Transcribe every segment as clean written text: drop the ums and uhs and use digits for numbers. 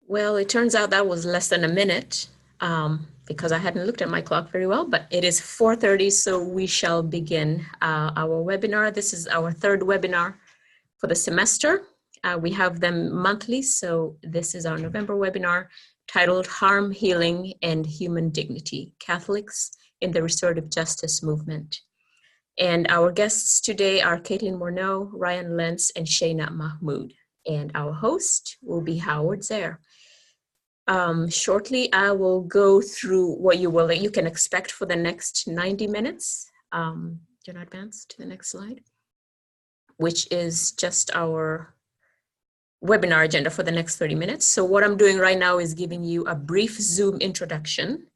Well, it turns out that was less than a minute because I hadn't looked at my clock very well, but it is 4:30, so we shall begin our webinar. This is our third webinar for the semester. We have them monthly, so this is our November webinar titled Harm, Healing, and Human Dignity, Catholics in the Restorative Justice Movement. And our guests today are Caitlin Morneau, Ryan Lents, and Schoene Mahmood. And our host will be Howard Zehr. Shortly, I will go through what you can expect for the next 90 minutes. Do you not advance to the next slide, which is just our webinar agenda for the next 30 minutes. So what I'm doing right now is giving you a brief Zoom introduction.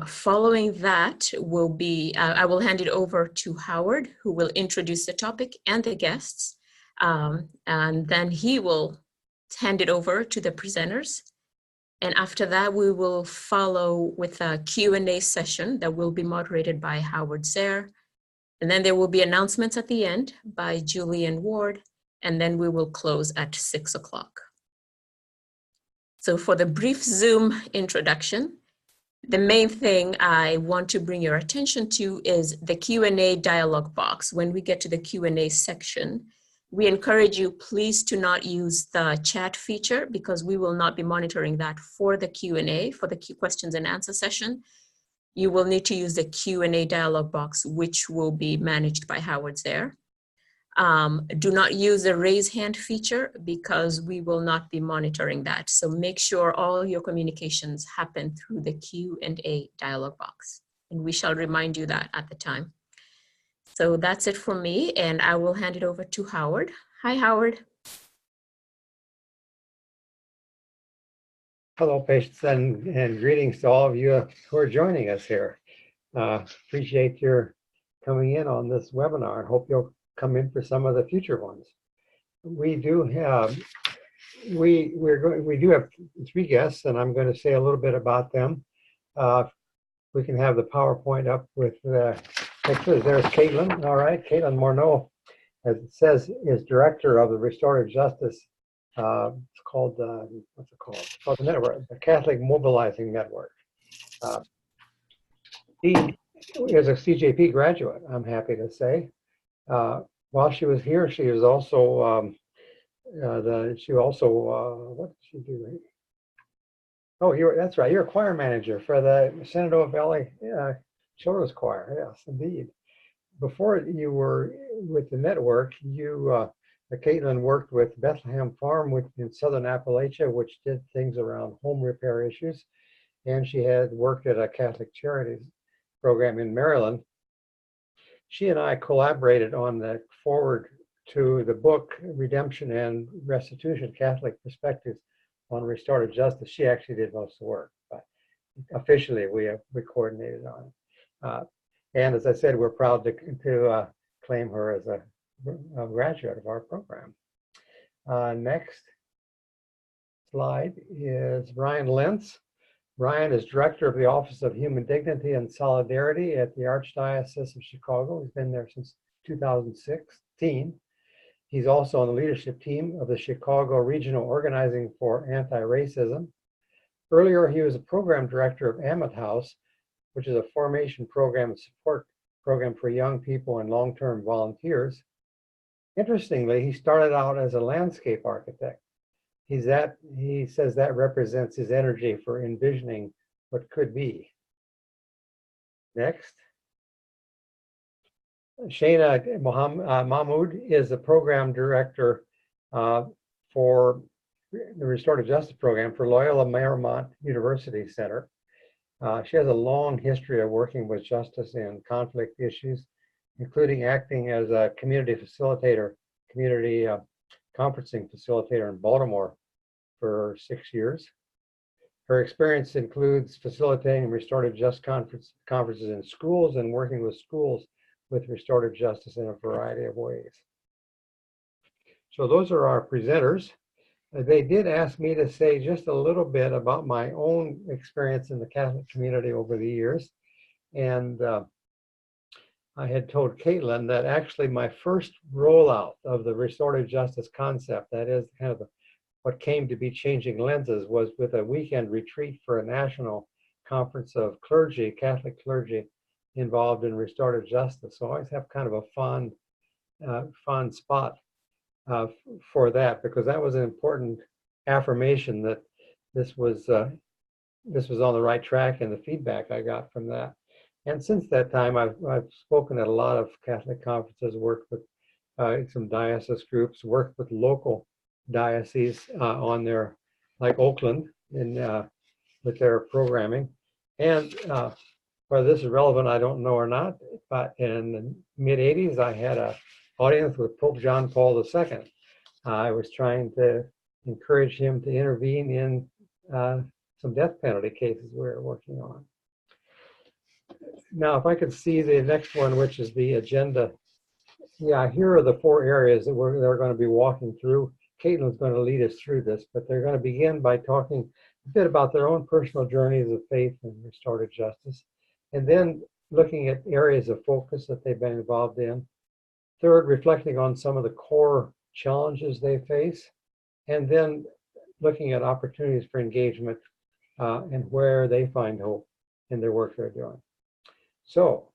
Following that will be, I will hand it over to Howard, who will introduce the topic and the guests. And then he will hand it over to the presenters. And after that, we will follow with a Q&A session that will be moderated by Howard Zehr. And then there will be announcements at the end by Julian Ward, and then we will close at 6 o'clock. So for the brief Zoom introduction, the main thing I want to bring your attention to is the Q&A dialog box. When we get to the Q&A section, we encourage you please to not use the chat feature because we will not be monitoring that for the Q&A, for the questions and answer session. You will need to use the Q&A dialog box, which will be managed by Howard Zehr. Do not use the raise hand feature because we will not be monitoring that. So make sure all your communications happen through the Q&A dialog box. And we shall remind you that at the time. So that's it for me, and I will hand it over to Howard. Hi, Howard. Hello, patients, and greetings to all of you who are joining us here. Appreciate your coming in on this webinar. Hope you'll come in for some of the future ones. We do have three guests, and I'm going to say a little bit about them. We can have the PowerPoint up with there's Caitlin. All right, Caitlin Morneau, as it says, is director of the Restorative Justice. It's called what's it called? It's called the network, the Catholic Mobilizing Network. He is a CJP graduate, I'm happy to say. While she was here, she was also what did she do? Oh, that's right. You're a choir manager for the Shenandoah Valley Children's Choir. Yes, indeed. Before you were with the network, Caitlin worked with Bethlehem Farm in Southern Appalachia, which did things around home repair issues, and she had worked at a Catholic Charities program in Maryland. She and I collaborated on the foreword to the book Redemption and Restitution: Catholic Perspectives on Restorative Justice. She actually did most of the work, but officially we coordinated on it. And as I said, we're proud to claim her as a graduate of our program. Next slide is Ryan Lents. Ryan is director of the Office of Human Dignity and Solidarity at the Archdiocese of Chicago. He's been there since 2016. He's also on the leadership team of the Chicago Regional Organizing for Anti-Racism. Earlier, he was a program director of Amet House, which is a formation program and support program for young people and long-term volunteers. Interestingly, he started out as a landscape architect. He says that represents his energy for envisioning what could be. Next. Schoene Mahmood is the program director for the Restorative Justice Program for Loyola Marymount University Center. She has a long history of working with justice and conflict issues, including acting as a community facilitator, community conferencing facilitator in Baltimore for 6 years. Her experience includes facilitating restorative justice conferences in schools and working with schools with restorative justice in a variety of ways. So those are our presenters. They did ask me to say just a little bit about my own experience in the Catholic community over the years. And I had told Caitlin that actually my first rollout of the restorative justice concept, that is kind of the what came to be Changing Lenses was with a weekend retreat for a national conference of clergy, Catholic clergy, involved in restorative justice. So I always have kind of a fond spot for that, because that was an important affirmation that this was on the right track, and the feedback I got from that. And since that time, I've spoken at a lot of Catholic conferences, worked with some diocese groups, worked with local dioceses on their, like Oakland, with their programming. And whether this is relevant, I don't know or not, but in the mid-'80s, I had an audience with Pope John Paul II. I was trying to encourage him to intervene in some death penalty cases we were working on. Now, if I could see the next one, which is the agenda. Yeah, here are the 4 areas that they're going to be walking through. Caitlin's going to lead us through this, but they're going to begin by talking a bit about their own personal journeys of faith and restorative justice, and then looking at areas of focus that they've been involved in. Third, reflecting on some of the core challenges they face, and then looking at opportunities for engagement and where they find hope in their work they're doing. So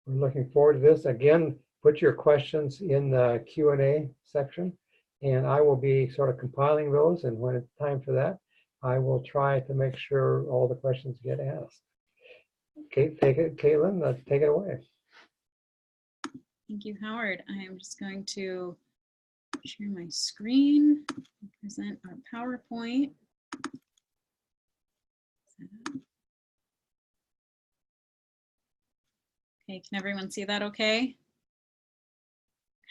we're looking forward to this. Again, put your questions in the Q&A section, and I will be sort of compiling those, and when it's time for that, I will try to make sure all the questions get asked. Okay, Caitlin, take it away. Thank you, Howard. I am just going to share my screen, present our PowerPoint. Okay, can everyone see that okay?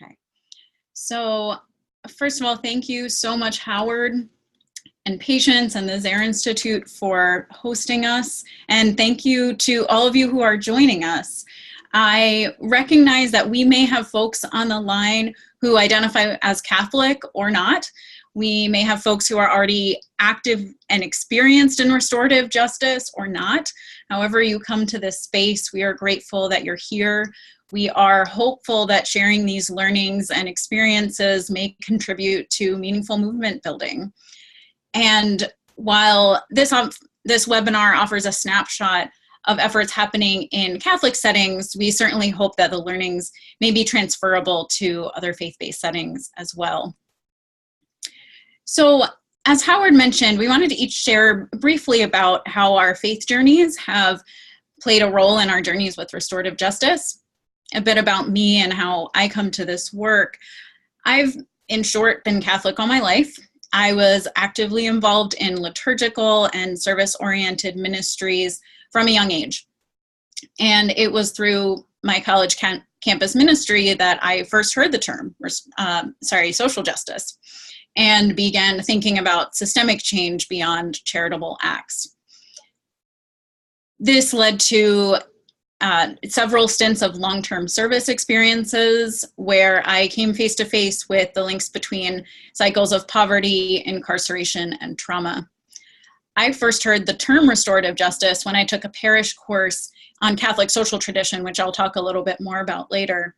Okay, so first of all, thank you so much, Howard and Patience and the Zehr Institute for hosting us. And thank you to all of you who are joining us. I recognize that we may have folks on the line who identify as Catholic or not. We may have folks who are already active and experienced in restorative justice or not. However you come to this space, we are grateful that you're here. We are hopeful that sharing these learnings and experiences may contribute to meaningful movement building. And while this webinar offers a snapshot of efforts happening in Catholic settings, we certainly hope that the learnings may be transferable to other faith-based settings as well. So, as Howard mentioned, we wanted to each share briefly about how our faith journeys have played a role in our journeys with restorative justice, a bit about me and how I come to this work. I've, in short, been Catholic all my life. I was actively involved in liturgical and service-oriented ministries from a young age. And it was through my college campus ministry that I first heard the term, social justice, and began thinking about systemic change beyond charitable acts. This led to several stints of long-term service experiences where I came face to face with the links between cycles of poverty, incarceration, and trauma. I first heard the term restorative justice when I took a parish course on Catholic social tradition, which I'll talk a little bit more about later.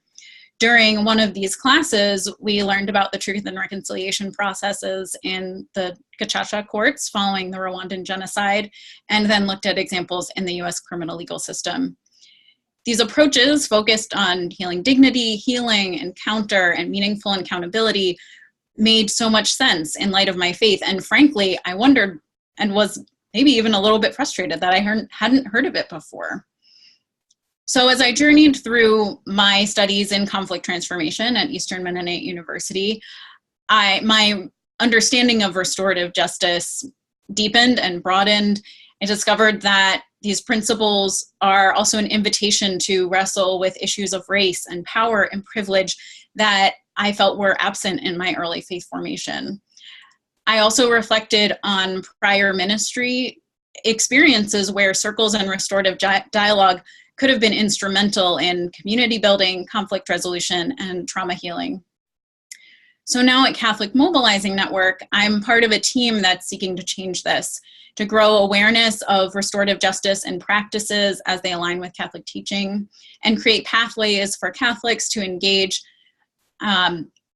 During one of these classes, we learned about the truth and reconciliation processes in the Gacaca courts following the Rwandan genocide, and then looked at examples in the US criminal legal system. These approaches focused on healing dignity, healing, encounter, and meaningful accountability made so much sense in light of my faith. And frankly, I wondered and was maybe even a little bit frustrated that I hadn't heard of it before. So as I journeyed through my studies in conflict transformation at Eastern Mennonite University, my understanding of restorative justice deepened and broadened. I discovered that these principles are also an invitation to wrestle with issues of race and power and privilege that I felt were absent in my early faith formation. I also reflected on prior ministry experiences where circles and restorative dialogue could have been instrumental in community building, conflict resolution, and trauma healing. So now at Catholic Mobilizing Network, I'm part of a team that's seeking to change this, to grow awareness of restorative justice and practices as they align with Catholic teaching, and create pathways for Catholics to engage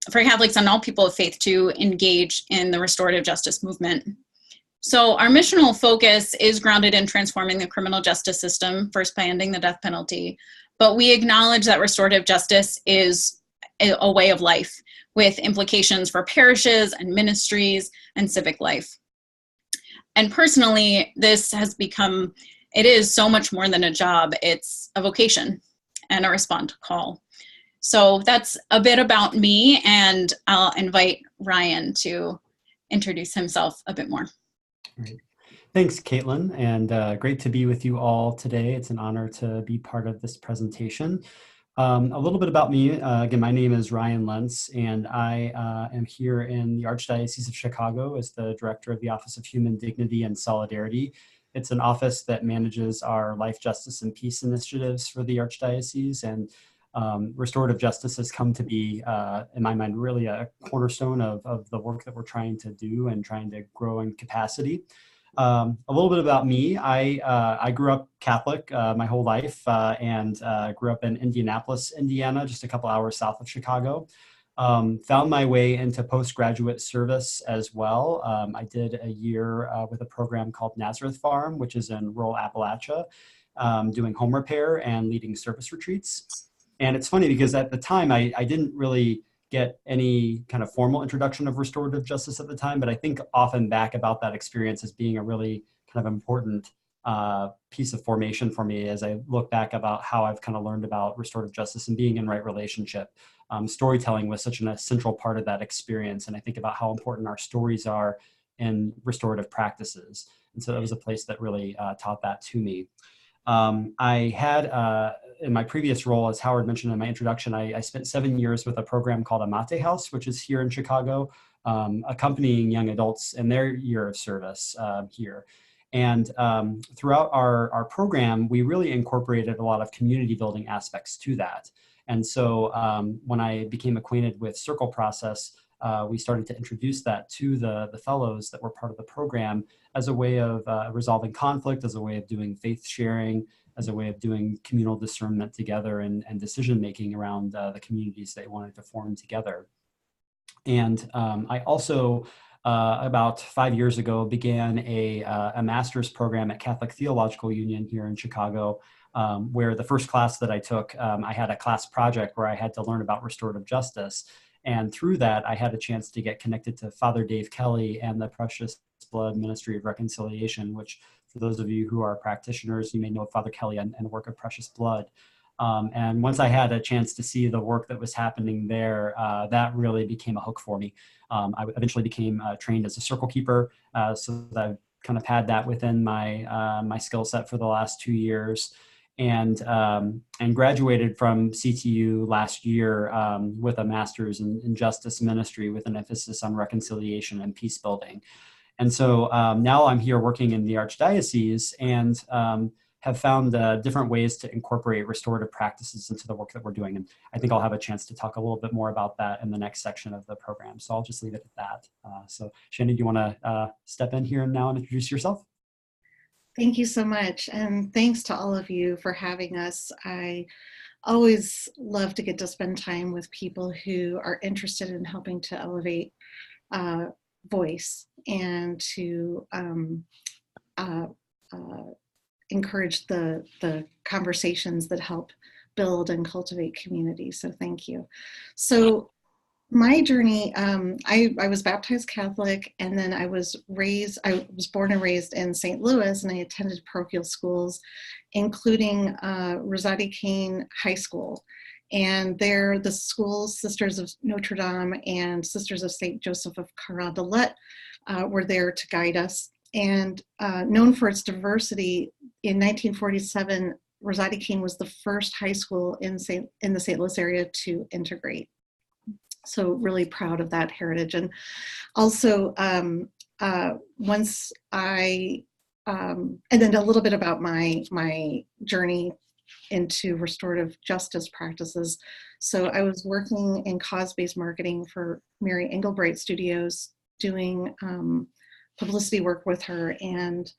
for Catholics and all people of faith to engage in the restorative justice movement. So our missional focus is grounded in transforming the criminal justice system, first by ending the death penalty. But we acknowledge that restorative justice is a way of life with implications for parishes and ministries and civic life. And personally, this has become, it is so much more than a job. It's a vocation and a respond to call. So that's a bit about me, and I'll invite Ryan to introduce himself a bit more. Great. Thanks, Caitlin, and great to be with you all today. It's an honor to be part of this presentation. A little bit about me. Again, my name is Ryan Lents, and I am here in the Archdiocese of Chicago as the Director of the Office of Human Dignity and Solidarity. It's an office that manages our life, justice, and peace initiatives for the Archdiocese, and restorative justice has come to be, in my mind, really a cornerstone of the work that we're trying to do and trying to grow in capacity. A little bit about me. I grew up Catholic my whole life and grew up in Indianapolis, Indiana, just a couple hours south of Chicago. Found my way into postgraduate service as well. I did a year with a program called Nazareth Farm, which is in rural Appalachia, doing home repair and leading service retreats. And it's funny because at the time, I didn't really get any kind of formal introduction of restorative justice at the time, but I think often back about that experience as being a really kind of important piece of formation for me as I look back about how I've kind of learned about restorative justice and being in right relationship. Storytelling was such an essential part of that experience, and I think about how important our stories are in restorative practices. And so that was a place that really taught that to me. I had, in my previous role, as Howard mentioned in my introduction, I spent 7 years with a program called Amate House, which is here in Chicago, accompanying young adults in their year of service here. And throughout our program, we really incorporated a lot of community building aspects to that. And so when I became acquainted with Circle Process, we started to introduce that to the fellows that were part of the program as a way of resolving conflict, as a way of doing faith sharing, as a way of doing communal discernment together and decision-making around the communities they wanted to form together. And I also, about 5 years ago, began a master's program at Catholic Theological Union here in Chicago, where the first class that I took, I had a class project where I had to learn about restorative justice. And through that, I had a chance to get connected to Father Dave Kelly and the Precious Blood Ministry of Reconciliation, which for those of you who are practitioners, you may know Father Kelly and the work of Precious Blood. And once I had a chance to see the work that was happening there, that really became a hook for me. I eventually became trained as a circle keeper, so that I've kind of had that within my my skill set for the last 2 years. And graduated from CTU last year with a master's in justice ministry with an emphasis on reconciliation and peace building. And so now I'm here working in the Archdiocese and have found different ways to incorporate restorative practices into the work that we're doing. And I think I'll have a chance to talk a little bit more about that in the next section of the program. So I'll just leave it at that. So Shannon, do you want to step in here now and introduce yourself? Thank you so much. And thanks to all of you for having us. I always love to get to spend time with people who are interested in helping to elevate voice and to encourage the conversations that help build and cultivate community. So thank you. So my journey, I was baptized Catholic, and then I was born and raised in St. Louis, and I attended parochial schools, including Rosati Kane High School. And there, the schools, Sisters of Notre Dame and Sisters of St. Joseph of Carondelet were there to guide us. And known for its diversity, in 1947, Rosati Kane was the first high school in the St. Louis area to integrate. So really proud of that heritage. And also, once I, and then a little bit about my journey into restorative justice practices. So I was working in cause-based marketing for Mary Engelbreit Studios, doing publicity work with her. And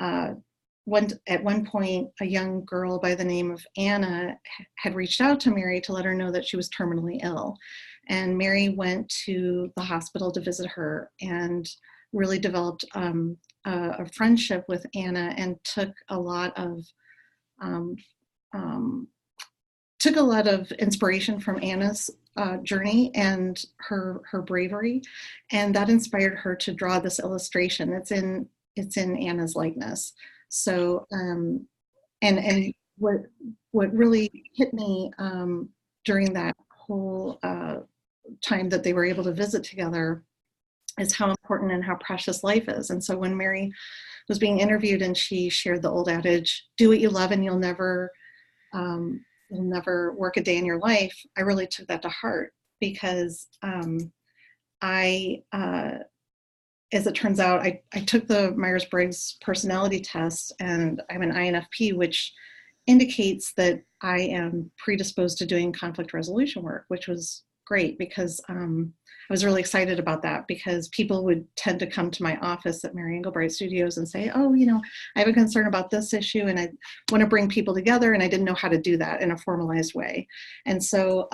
at one point, a young girl by the name of Anna had reached out to Mary to let her know that she was terminally ill. And Mary went to the hospital to visit her and really developed a friendship with Anna, and took a lot of inspiration from Anna's journey and her bravery, and that inspired her to draw this illustration. It's in Anna's likeness. So and what really hit me during that whole time that they were able to visit together is how important and how precious life is. And so when Mary was being interviewed and she shared the old adage, "Do what you love and you'll never work a day in your life," I really took that to heart, because as it turns out, I took the Myers-Briggs personality test, and I'm an INFP, which indicates that I am predisposed to doing conflict resolution work, which was great, because I was really excited about that, because people would tend to come to my office at Mary Engelbreit Studios and say, "Oh, I have a concern about this issue and I want to bring people together," and I didn't know how to do that in a formalized way. And so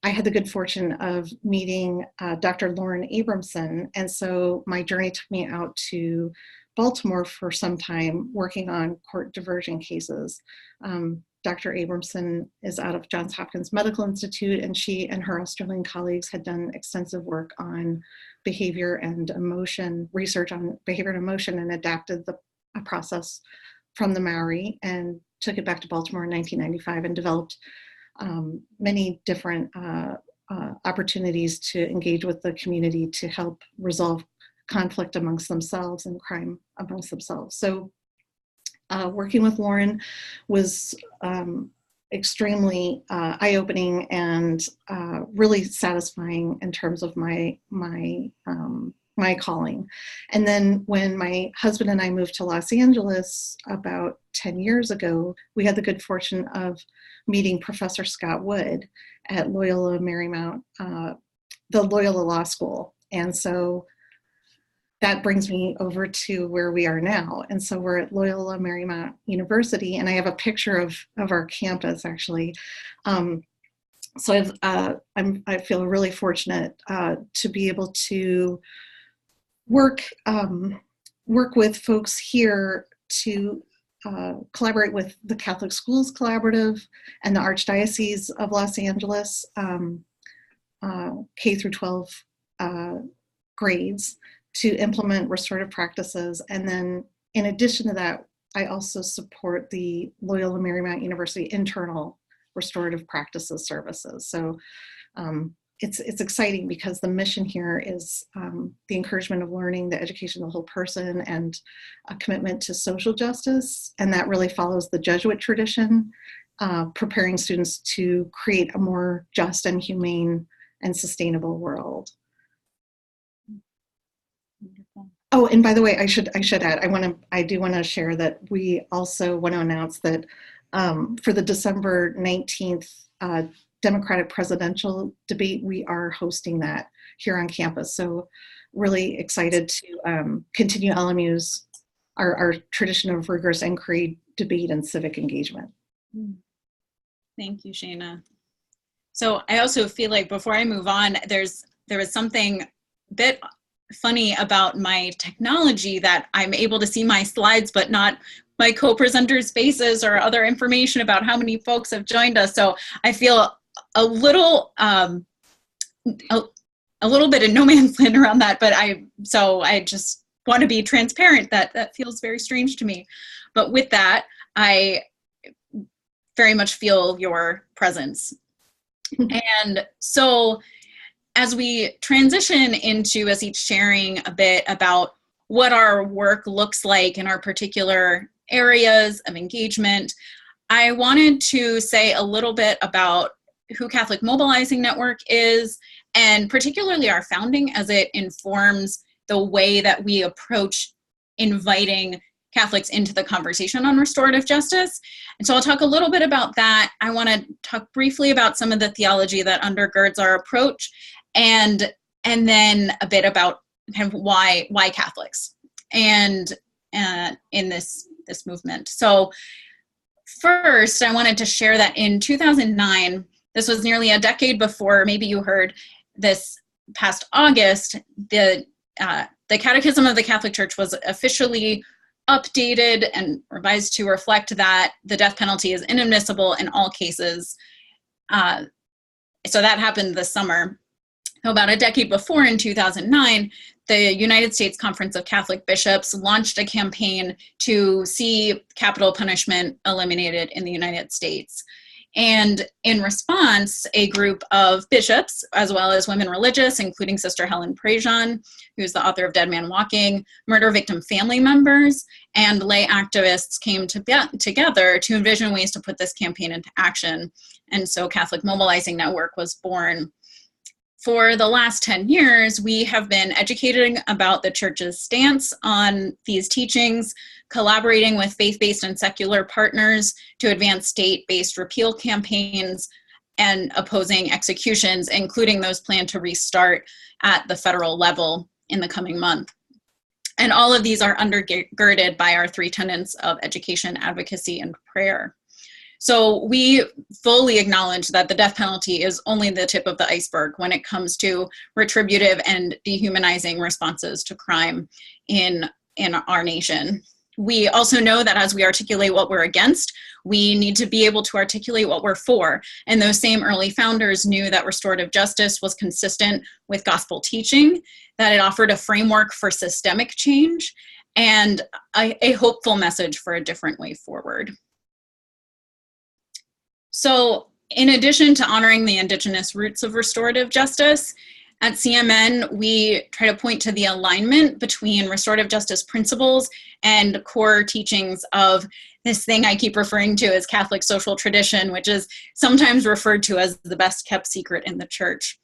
I had the good fortune of meeting Dr. Lauren Abramson. And so my journey took me out to Baltimore for some time, working on court diversion cases. Dr. Abramson is out of Johns Hopkins Medical Institute, and she and her Australian colleagues had done extensive work on behavior and emotion, research on behavior and emotion, and adapted a process from the Maori and took it back to Baltimore in 1995 and developed many different opportunities to engage with the community to help resolve conflict amongst themselves and crime amongst themselves. So working with Lauren was extremely eye-opening and really satisfying in terms of my calling. And then when my husband and I moved to Los Angeles about 10 years ago, we had the good fortune of meeting Professor Scott Wood at Loyola Marymount, the Loyola Law School. And so that brings me over to where we are now. And so we're at Loyola Marymount University, and I have a picture of our campus, actually. So I feel really fortunate to be able to work with folks here to collaborate with the Catholic Schools Collaborative and the Archdiocese of Los Angeles, K through 12 grades, to implement restorative practices. And then in addition to that, I also support the Loyola Marymount University internal restorative practices services. So it's exciting, because the mission here is the encouragement of learning, the education of the whole person, and a commitment to social justice. And that really follows the Jesuit tradition, preparing students to create a more just and humane and sustainable world. Oh, and by the way, I should add, I do want to share that we also want to announce that for the December 19th Democratic presidential debate, we are hosting that here on campus. So really excited to continue LMU's, our tradition of rigorous inquiry, debate, and civic engagement. Thank you, Shana. So I also feel like before I move on, there was something a bit funny about my technology, that I'm able to see my slides, but not my co-presenters' faces or other information about how many folks have joined us. So I feel a little bit in no man's land around that, but I just want to be transparent that feels very strange to me. But with that, I very much feel your presence. And so as we transition into us each sharing a bit about what our work looks like in our particular areas of engagement, I wanted to say a little bit about who Catholic Mobilizing Network is, and particularly our founding, as it informs the way that we approach inviting Catholics into the conversation on restorative justice. And so I'll talk a little bit about that. I want to talk briefly about some of the theology that undergirds our approach, and then a bit about kind of why Catholics and in this movement. So first, I wanted to share that in 2009, This was nearly a decade before, maybe you heard this past August, the Catechism of the Catholic Church was officially updated and revised to reflect that the death penalty is inadmissible in all cases. So that happened this summer. About a decade before, in 2009, the United States Conference of Catholic Bishops launched a campaign to see capital punishment eliminated in the United States. And in response, a group of bishops, as well as women religious, including Sister Helen Prejean, who's the author of Dead Man Walking, murder victim family members, and lay activists came together to envision ways to put this campaign into action. And so Catholic Mobilizing Network was born. For the last 10 years, we have been educating about the Church's stance on these teachings, collaborating with faith-based and secular partners to advance state-based repeal campaigns, and opposing executions, including those planned to restart at the federal level in the coming month. And all of these are undergirded by our 3 tenets of education, advocacy, and prayer. So we fully acknowledge that the death penalty is only the tip of the iceberg when it comes to retributive and dehumanizing responses to crime in our nation. We also know that as we articulate what we're against, we need to be able to articulate what we're for. And those same early founders knew that restorative justice was consistent with gospel teaching, that it offered a framework for systemic change, and a hopeful message for a different way forward. So in addition to honoring the Indigenous roots of restorative justice, at CMN, we try to point to the alignment between restorative justice principles and core teachings of this thing I keep referring to as Catholic social tradition, which is sometimes referred to as the best kept secret in the Church.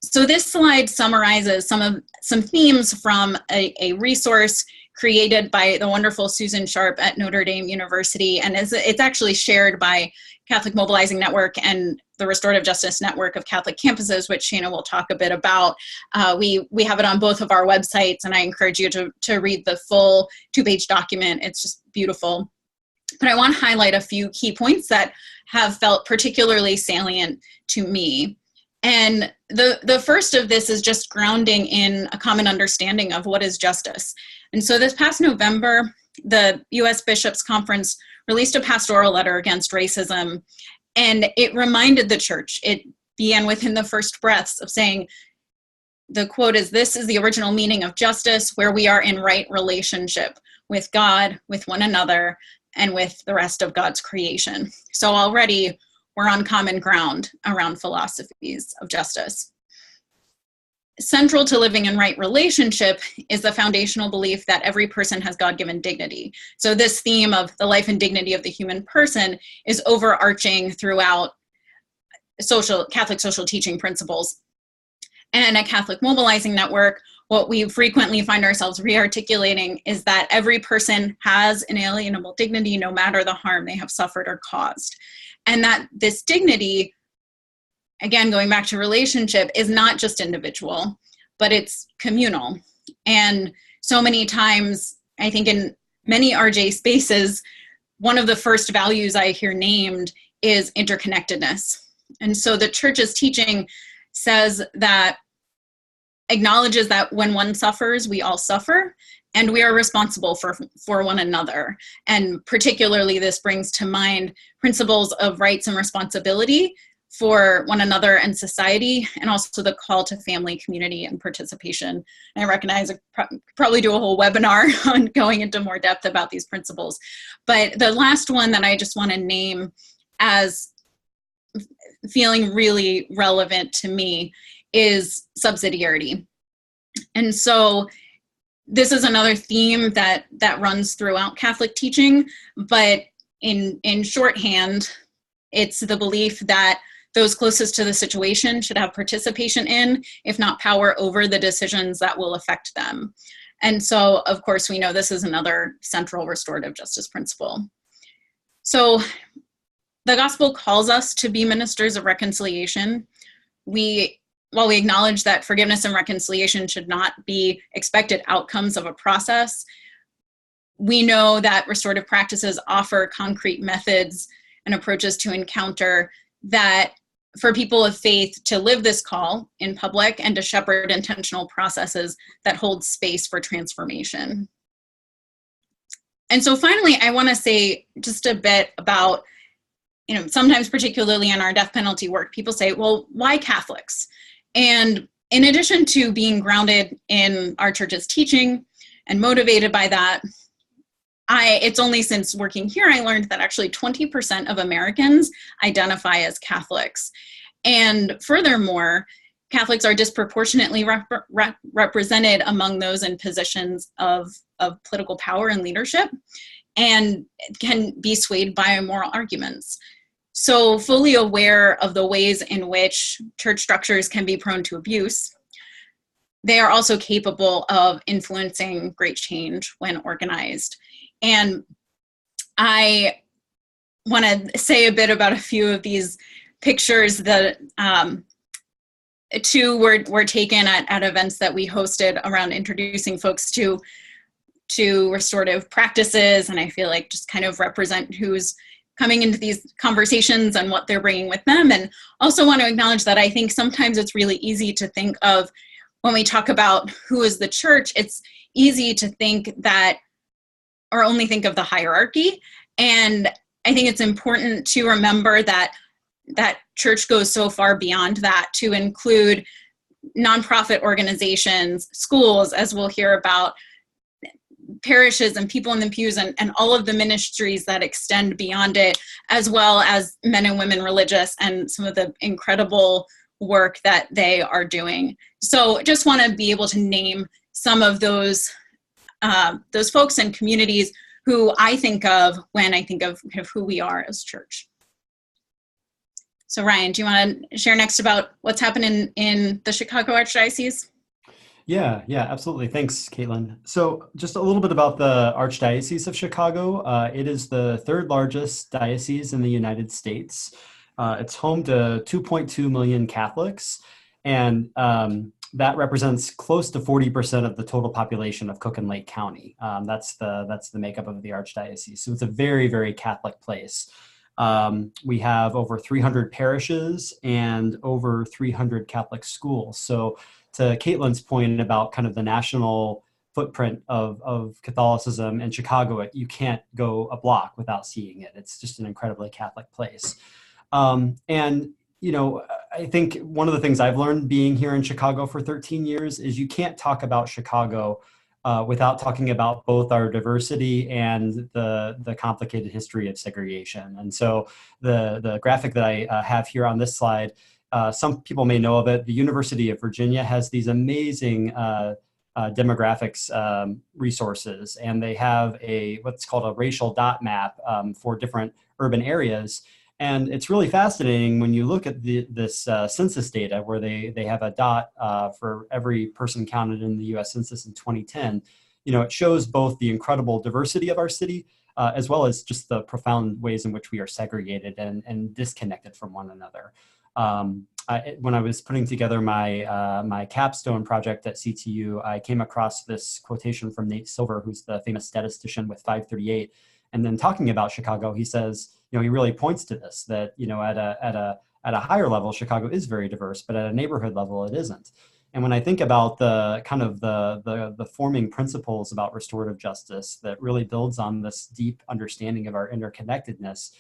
So this slide summarizes some themes from a resource created by the wonderful Susan Sharp at Notre Dame University, and it's actually shared by Catholic Mobilizing Network and the Restorative Justice Network of Catholic Campuses, which Schoene will talk a bit about. We have it on both of our websites, and I encourage you to read the full 2-page document. It's just beautiful. But I want to highlight a few key points that have felt particularly salient to me. And the first of this is just grounding in a common understanding of what is justice. And so this past November, the U.S. Bishops' Conference released a pastoral letter against racism, and it reminded the Church. It began within the first breaths of saying, the quote is, "This is the original meaning of justice, where we are in right relationship with God, with one another, and with the rest of God's creation." So already we're on common ground around philosophies of justice. Central to living in right relationship is the foundational belief that every person has God-given dignity. So this theme of the life and dignity of the human person is overarching throughout Catholic social teaching principles. And at Catholic Mobilizing Network, what we frequently find ourselves re-articulating is that every person has inalienable dignity no matter the harm they have suffered or caused. And that this dignity, again, going back to relationship, is not just individual, but it's communal. And so many times, I think in many RJ spaces, one of the first values I hear named is interconnectedness. And so the Church's teaching acknowledges that when one suffers, we all suffer, and we are responsible for one another. And particularly this brings to mind principles of rights and responsibility for one another and society, and also the call to family, community, and participation. And I recognize I probably do a whole webinar on going into more depth about these principles. But the last one that I just want to name as feeling really relevant to me is subsidiarity. And so this is another theme that runs throughout Catholic teaching, but in shorthand, it's the belief that those closest to the situation should have participation in, if not power over, the decisions that will affect them. And so, of course, we know this is another central restorative justice principle. So the gospel calls us to be ministers of reconciliation. While we acknowledge that forgiveness and reconciliation should not be expected outcomes of a process, we know that restorative practices offer concrete methods and approaches to encounter that for people of faith to live this call in public and to shepherd intentional processes that hold space for transformation. And so finally, I want to say just a bit about, sometimes particularly in our death penalty work, people say, well, why Catholics? And in addition to being grounded in our church's teaching and motivated by that, it's only since working here I learned that actually 20% of Americans identify as Catholics. And furthermore, Catholics are disproportionately represented among those in positions of political power and leadership, and can be swayed by moral arguments. So fully aware of the ways in which church structures can be prone to abuse, they are also capable of influencing great change when organized. And I want to say a bit about a few of these pictures that two were taken at events that we hosted around introducing folks to restorative practices, and I feel like just kind of represent who's coming into these conversations and what they're bringing with them. And also want to acknowledge that I think sometimes it's really easy to think of, when we talk about who is the church, it's easy to think that, or only think of the hierarchy. And I think it's important to remember that church goes so far beyond that, to include nonprofit organizations, schools, as we'll hear about, parishes and people in the pews, and all of the ministries that extend beyond it, as well as men and women religious and some of the incredible work that they are doing. So just want to be able to name some of those folks and communities who I think of when I think of who we are as church. So Ryan, do you want to share next about what's happening in the Chicago Archdiocese? Yeah, absolutely. Thanks, Caitlin. So just a little bit about the Archdiocese of Chicago. It is the third largest diocese in the United States. It's home to 2.2 million Catholics, and that represents close to 40% of the total population of Cook and Lake County. That's the makeup of the Archdiocese. So it's a very, very Catholic place. We have over 300 parishes and over 300 Catholic schools. So to Caitlin's point about kind of the national footprint of Catholicism in Chicago, you can't go a block without seeing it. It's just an incredibly Catholic place. And, I think one of the things I've learned being here in Chicago for 13 years is you can't talk about Chicago without talking about both our diversity and the complicated history of segregation. And so the graphic that I have here on this slide, some people may know of it. The University of Virginia has these amazing demographics resources, and they have what's called a racial dot map for different urban areas. And it's really fascinating when you look at this census data, where they have a dot for every person counted in the US Census in 2010. It shows both the incredible diversity of our city, as well as just the profound ways in which we are segregated and disconnected from one another. When I was putting together my capstone project at CTU, I came across this quotation from Nate Silver, who's the famous statistician with 538. And then talking about Chicago, he says, he really points to this, that, at a higher level, Chicago is very diverse, but at a neighborhood level, it isn't. And when I think about the kind of the forming principles about restorative justice that really builds on this deep understanding of our interconnectedness,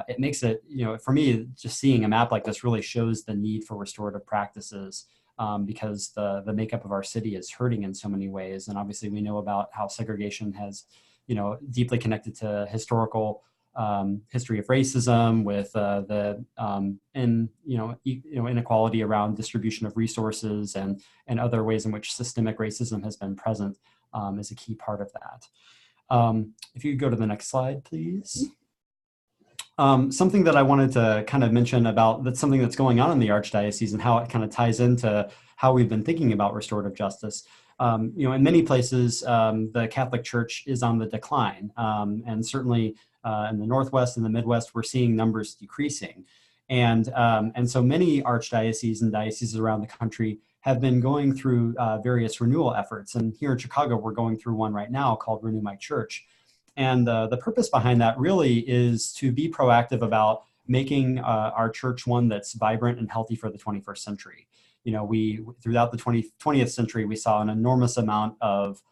it makes it, for me, just seeing a map like this really shows the need for restorative practices, because the makeup of our city is hurting in so many ways. And obviously we know about how segregation has, deeply connected to historical history of racism, with inequality around distribution of resources, and other ways in which systemic racism has been present, is a key part of that. If you could go to the next slide, please. Something that I wanted to kind of mention about that's something that's going on in the Archdiocese and how it kind of ties into how we've been thinking about restorative justice. In many places, the Catholic Church is on the decline, and certainly in the Northwest and the Midwest, we're seeing numbers decreasing. And so many archdioceses and dioceses around the country have been going through various renewal efforts. And here in Chicago, we're going through one right now called Renew My Church. And the purpose behind that really is to be proactive about making our church one that's vibrant and healthy for the 21st century. You know, throughout the 20th century, we saw an enormous amount of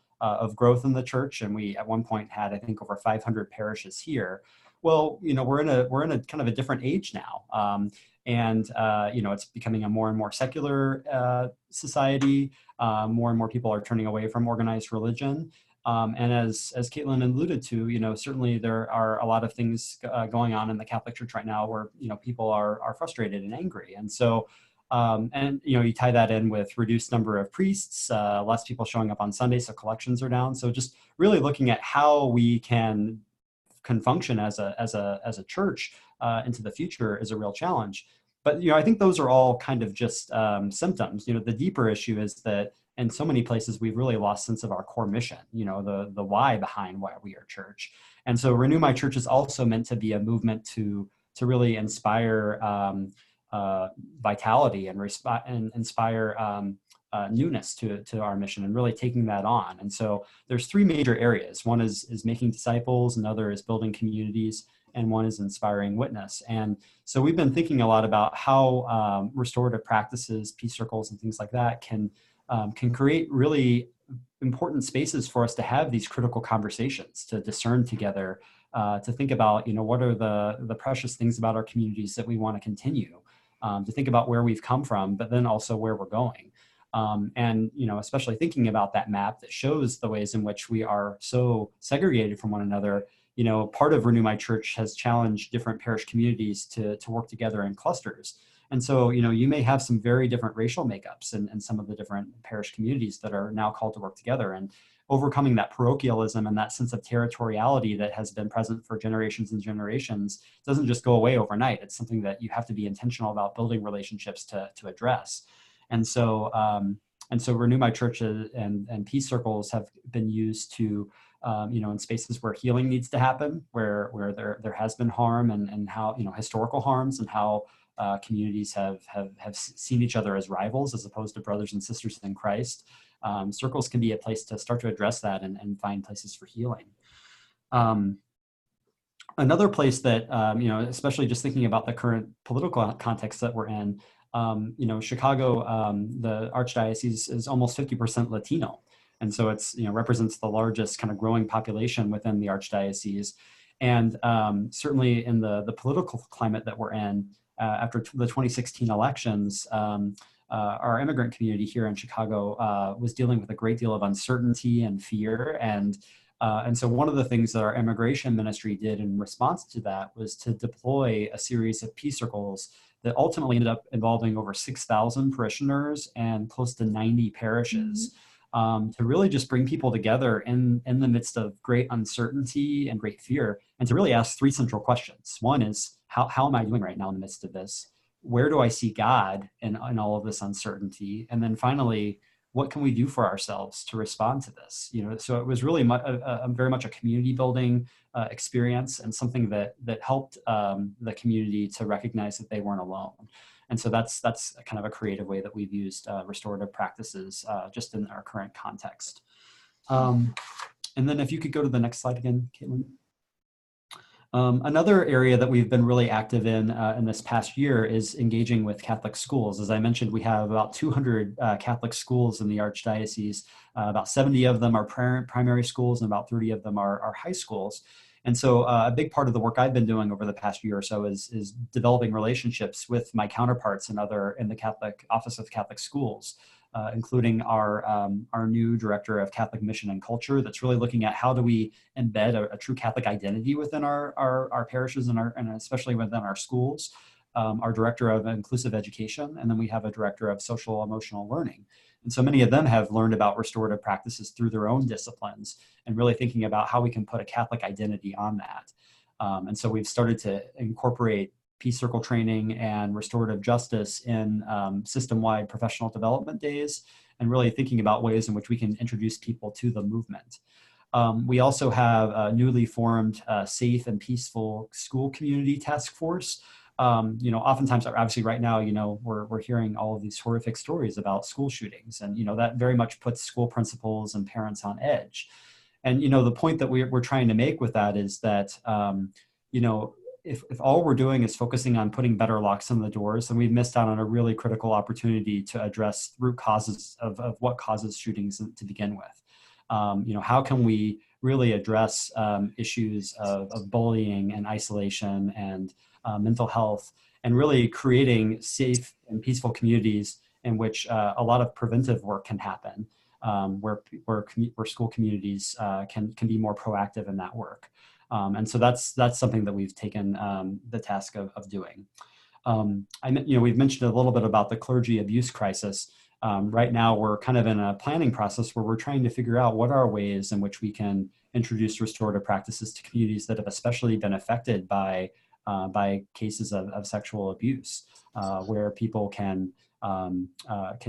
growth in the church, and we at one point had, I think, over 500 parishes here. Well, you know, we're in a kind of a different age now, and you know, it's becoming a more and more secular society. More and more people are turning away from organized religion. And as Caitlin alluded to, you know, certainly there are a lot of things going on in the Catholic Church right now where, you know, people are frustrated and angry. And so, and, you know, you tie that in with reduced number of priests, less people showing up on Sunday, so collections are down. So just really looking at how we can function as a church into the future is a real challenge. But, you know, I think those are all kind of just symptoms. You know, the deeper issue is that in so many places we've really lost sense of our core mission, you know, the why behind why we are church. And so Renew My Church is also meant to be a movement to really inspire vitality and inspire newness to our mission, and really taking that on. And so there's three major areas. One is making disciples, another is building communities, and one is inspiring witness. And so we've been thinking a lot about how restorative practices, peace circles, and things like that can create really important spaces for us to have these critical conversations, to discern together, to think about, you know, what are the precious things about our communities that we want to continue, to think about where we've come from, but then also where we're going. And, you know, especially thinking about that map that shows the ways in which we are so segregated from one another. You know, part of Renew My Church has challenged different parish communities to work together in clusters. And so, you know, you may have some very different racial makeups in some of the different parish communities that are now called to work together, and overcoming that parochialism and that sense of territoriality that has been present for generations and generations doesn't just go away overnight. It's something that you have to be intentional about building relationships to address. And so Renew My Church and peace circles have been used to, you know, in spaces where healing needs to happen, where there has been harm, and how, you know, historical harms, and how communities have seen each other as rivals as opposed to brothers and sisters in Christ. Circles can be a place to start to address that and find places for healing. Another place that, you know, especially just thinking about the current political context that we're in, you know, Chicago, the Archdiocese is almost 50% Latino. And so it's, you know, represents the largest kind of growing population within the Archdiocese. And certainly in the political climate that we're in, after the 2016 elections, our immigrant community here in Chicago was dealing with a great deal of uncertainty and fear. And so one of the things that our immigration ministry did in response to that was to deploy a series of peace circles that ultimately ended up involving over 6,000 parishioners and close to 90 parishes, to really just bring people together in the midst of great uncertainty and great fear, and to really ask three central questions. One is, how am I doing right now in the midst of this? Where do I see God in all of this uncertainty? And then finally, what can we do for ourselves to respond to this? You know, so it was really very much a community building experience, and something that helped the community to recognize that they weren't alone. And so that's kind of a creative way that we've used restorative practices just in our current context. And then if you could go to the next slide again, Caitlin. Another area that we've been really active in this past year is engaging with Catholic schools. As I mentioned, we have about 200 Catholic schools in the Archdiocese. About 70 of them are primary schools, and about 30 of them are high schools. And so a big part of the work I've been doing over the past year or so is developing relationships with my counterparts in the Catholic Office of Catholic Schools, including our new director of Catholic Mission and Culture, that's really looking at how do we embed a true Catholic identity within our parishes and especially within our schools. Our director of inclusive education, and then we have a director of social emotional learning. And so many of them have learned about restorative practices through their own disciplines, and really thinking about how we can put a Catholic identity on that. And so we've started to incorporate peace circle training and restorative justice in system-wide professional development days, and really thinking about ways in which we can introduce people to the movement. We also have a newly formed Safe and Peaceful School Community Task Force. You know, oftentimes, obviously right now, you know, we're hearing all of these horrific stories about school shootings, and, you know, that very much puts school principals and parents on edge. And, you know, the point that we're trying to make with that is that, you know, if all we're doing is focusing on putting better locks on the doors, then we've missed out on a really critical opportunity to address root causes of what causes shootings to begin with. How can we really address issues of bullying and isolation and mental health, and really creating safe and peaceful communities in which a lot of preventive work can happen, where school communities can be more proactive in that work. And so that's something that we've taken the task of doing. We've mentioned a little bit about the clergy abuse crisis. Right now, we're kind of in a planning process where we're trying to figure out what are ways in which we can introduce restorative practices to communities that have especially been affected by cases of sexual abuse, where people can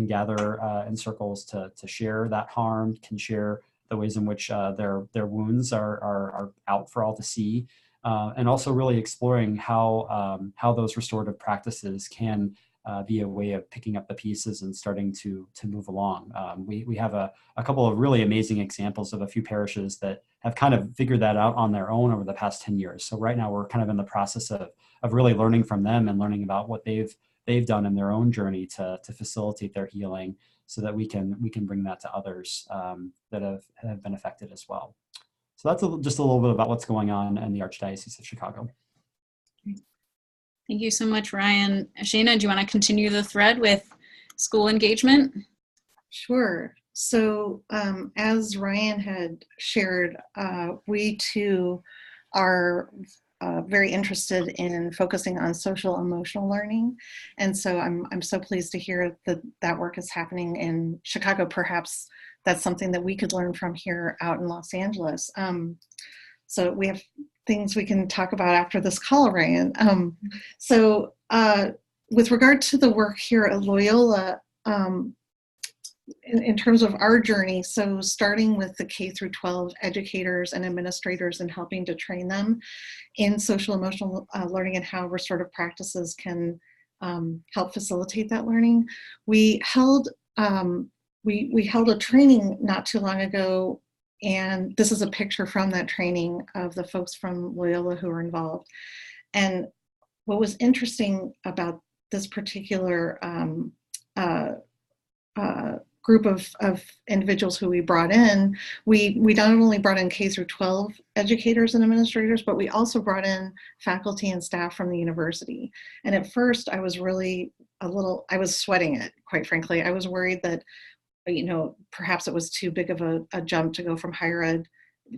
gather in circles to share that harm, can share the ways in which their wounds are out for all to see, and also really exploring how those restorative practices can be a way of picking up the pieces and starting to move along. We have a couple of really amazing examples of a few parishes that have kind of figured that out on their own over the past 10 years. So right now we're kind of in the process of really learning from them and learning about what they've done in their own journey to facilitate their healing, so that we can bring that to others that have been affected as well. So that's just a little bit about what's going on in the Archdiocese of Chicago. Thank you so much, Ryan. Schoene, do you want to continue the thread with school engagement? Sure. So as Ryan had shared, we too are very interested in focusing on social emotional learning. And so I'm so pleased to hear that work is happening in Chicago. Perhaps that's something that we could learn from here out in Los Angeles. So we have things we can talk about after this call, Ryan. With regard to the work here at Loyola, in terms of our journey, so starting with the K through 12 educators and administrators and helping to train them in social emotional learning and how restorative practices can help facilitate that learning. We held a training not too long ago, and this is a picture from that training of the folks from Loyola who were involved. And what was interesting about this particular group of individuals who we brought in, we not only brought in K through 12 educators and administrators, but we also brought in faculty and staff from the university. And at first I was really I was sweating it, quite frankly. I was worried that, perhaps it was too big of a jump to go from higher ed,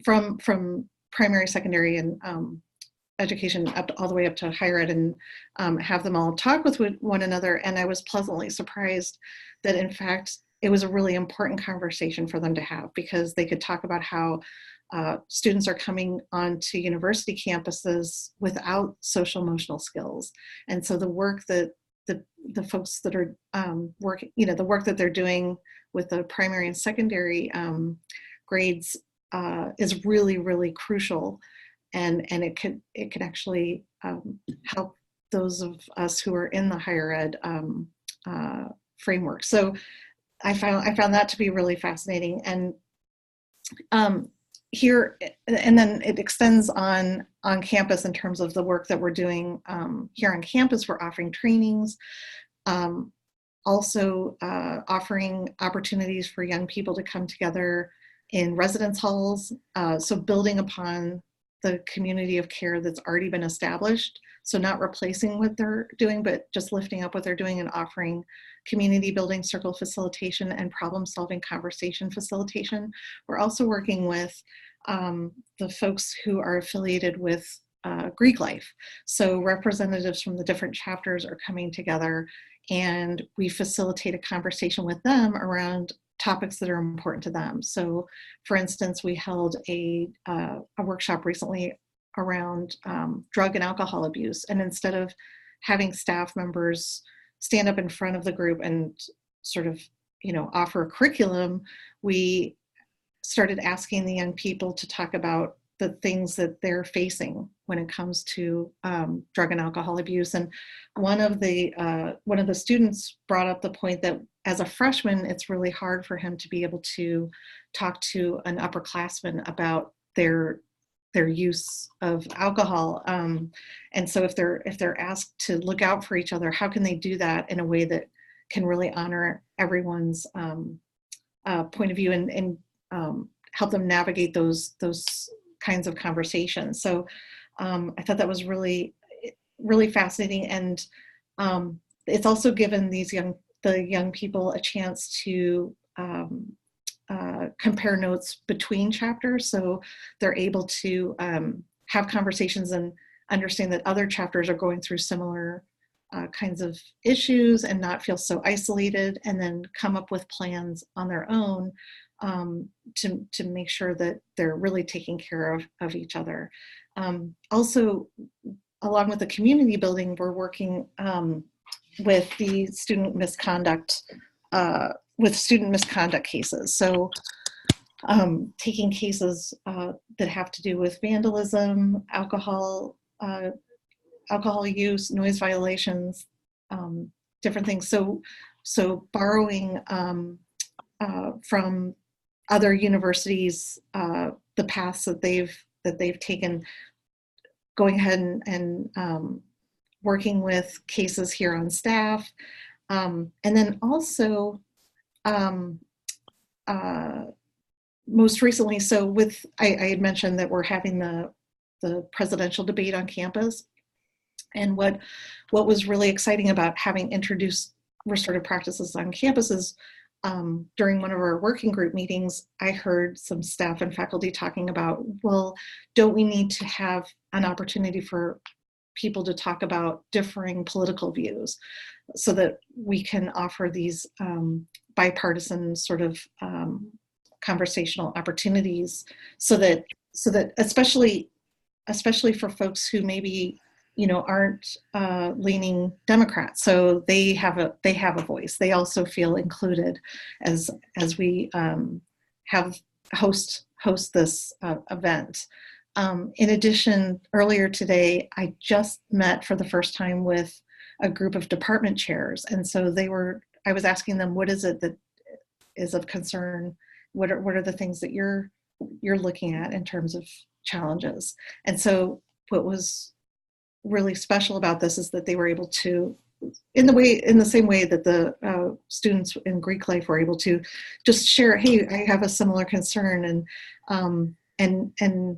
from primary, secondary, and education all the way up to higher ed, and have them all talk with one another. And I was pleasantly surprised that, in fact, it was a really important conversation for them to have, because they could talk about how students are coming onto university campuses without social emotional skills. And so the work that the folks that are working, the work that they're doing with the primary and secondary grades is really, really crucial. And it could actually help those of us who are in the higher ed framework. So I found that to be really fascinating. And here, and then it extends on campus in terms of the work that we're doing here on campus. We're offering trainings, also offering opportunities for young people to come together in residence halls. So building upon the community of care that's already been established. So not replacing what they're doing, but just lifting up what they're doing and offering community building, circle facilitation, and problem solving conversation facilitation. We're also working with the folks who are affiliated with Greek life. So representatives from the different chapters are coming together, and we facilitate a conversation with them around topics that are important to them. So for instance, we held a workshop recently around drug and alcohol abuse. And instead of having staff members stand up in front of the group and sort of, offer a curriculum, we started asking the young people to talk about the things that they're facing when it comes to drug and alcohol abuse. And one of the students brought up the point that as a freshman, it's really hard for him to be able to talk to an upperclassman about their their use of alcohol. And so if they're asked to look out for each other, how can they do that in a way that can really honor everyone's point of view and help them navigate those kinds of conversations? So I thought that was really, really fascinating. And it's also given the young people a chance to compare notes between chapters, so they're able to have conversations and understand that other chapters are going through similar kinds of issues and not feel so isolated, and then come up with plans on their own to make sure that they're really taking care of each other. Also, along with the community building, we're working with the student misconduct cases. So taking cases that have to do with vandalism, alcohol use, noise violations, different things. So borrowing from other universities, the paths that they've taken, going ahead and working with cases here on staff, and then also most recently, so I had mentioned that we're having the presidential debate on campus, and what was really exciting about having introduced restorative practices on campus is during one of our working group meetings, I heard some staff and faculty talking about, well, don't we need to have an opportunity for people to talk about differing political views so that we can offer these bipartisan sort of conversational opportunities, so that especially for folks who maybe aren't leaning Democrat, so they have a voice. They also feel included as we host this event. In addition, earlier today, I just met for the first time with a group of department chairs, and so I was asking them, what is it that is of concern? What are the things that you're looking at in terms of challenges? And so what was really special about this is that they were able to, in the same way that the students in Greek life were able to just share, hey, I have a similar concern, and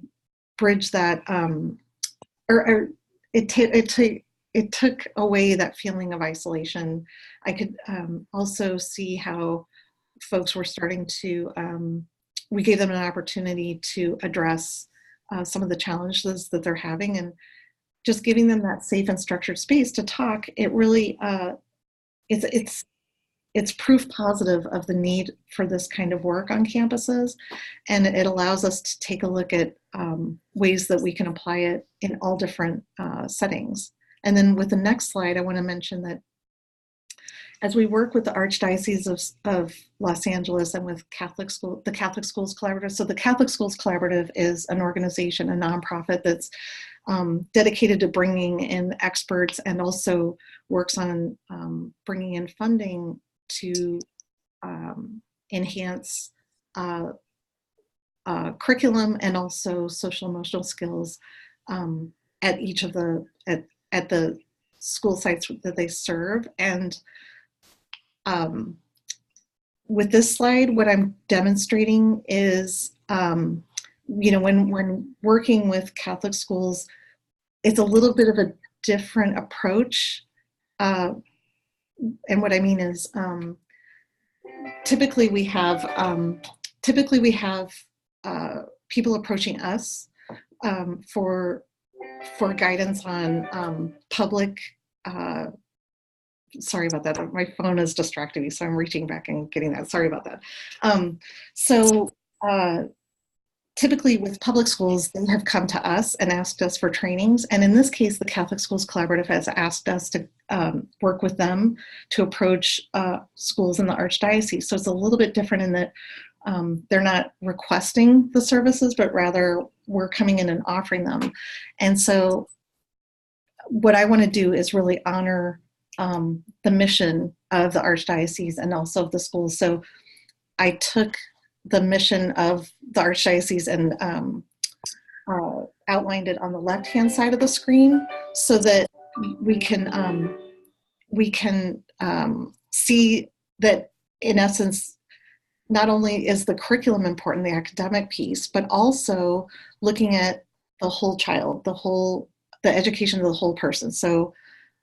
bridge that, or it took away that feeling of isolation. I could also see how folks were starting to, we gave them an opportunity to address some of the challenges that they're having, and just giving them that safe and structured space to talk. It really, it's proof positive of the need for this kind of work on campuses, and it allows us to take a look at ways that we can apply it in all different settings. And then with the next slide, I want to mention that as we work with the Archdiocese of Los Angeles and with the Catholic Schools Collaborative. So the Catholic Schools Collaborative is an organization, a nonprofit that's dedicated to bringing in experts, and also works on bringing in funding to enhance curriculum and also social emotional skills at each of at the school sites that they serve. And with this slide, what I'm demonstrating is, when working with Catholic schools, it's a little bit of a different approach. And what I mean is, typically we have people approaching us for guidance on public. Sorry about that. My phone is distracting me, so I'm reaching back and getting that. Sorry about that. Typically with public schools, they have come to us and asked us for trainings. And in this case, the Catholic Schools Collaborative has asked us to work with them to approach schools in the Archdiocese. So it's a little bit different in that they're not requesting the services, but rather we're coming in and offering them. And so what I want to do is really honor the mission of the Archdiocese and also of the schools. So I took the mission of the Archdiocese and outlined it on the left-hand side of the screen so that we can see that, in essence, not only is the curriculum important, the academic piece, but also looking at the whole child, the education of the whole person. So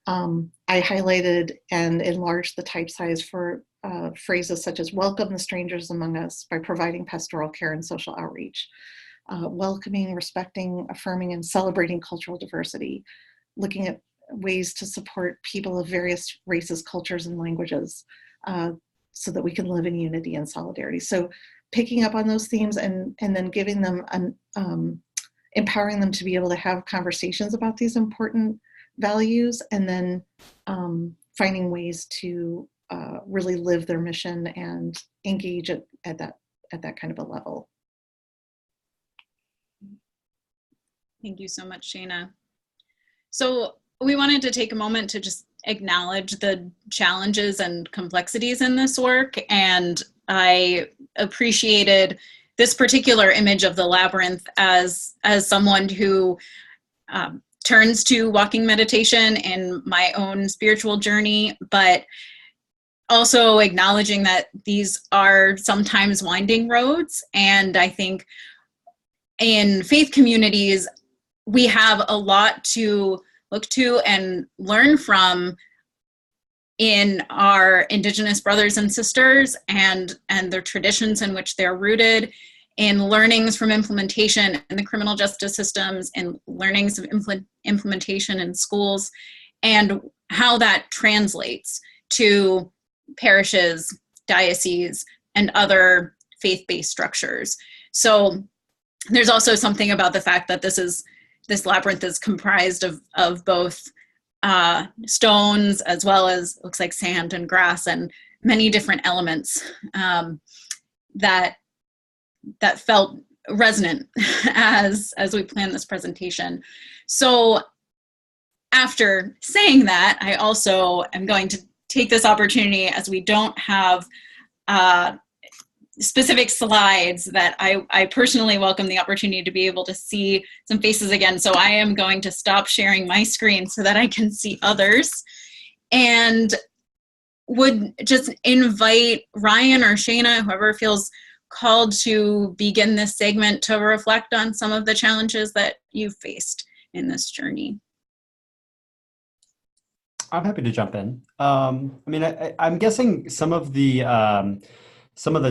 I highlighted and enlarged the type size for phrases such as welcome the strangers among us by providing pastoral care and social outreach, welcoming, respecting, affirming, and celebrating cultural diversity, looking at ways to support people of various races, cultures, and languages so that we can live in unity and solidarity. So picking up on those themes and then giving them, empowering them to be able to have conversations about these important values, and then finding ways to really live their mission and engage at that kind of a level. Thank you so much, Shana. So we wanted to take a moment to just acknowledge the challenges and complexities in this work, and I appreciated this particular image of the labyrinth as someone who turns to walking meditation in my own spiritual journey, but also acknowledging that these are sometimes winding roads. And I think in faith communities, we have a lot to look to and learn from in our Indigenous brothers and sisters and their traditions in which they're rooted, in learnings from implementation in the criminal justice systems, and learnings of implementation in schools, and how that translates to parishes, dioceses, and other faith-based structures. So there's also something about the fact that this labyrinth is comprised of both stones as well as, looks like, sand and grass and many different elements that felt resonant as we planned this presentation. So after saying that, I also am going to take this opportunity, as we don't have specific slides, that I personally welcome the opportunity to be able to see some faces again. So I am going to stop sharing my screen so that I can see others, and would just invite Ryan or Shana, whoever feels called to begin this segment, to reflect on some of the challenges that you've faced in this journey. I'm happy to jump in. I mean, I'm guessing some of the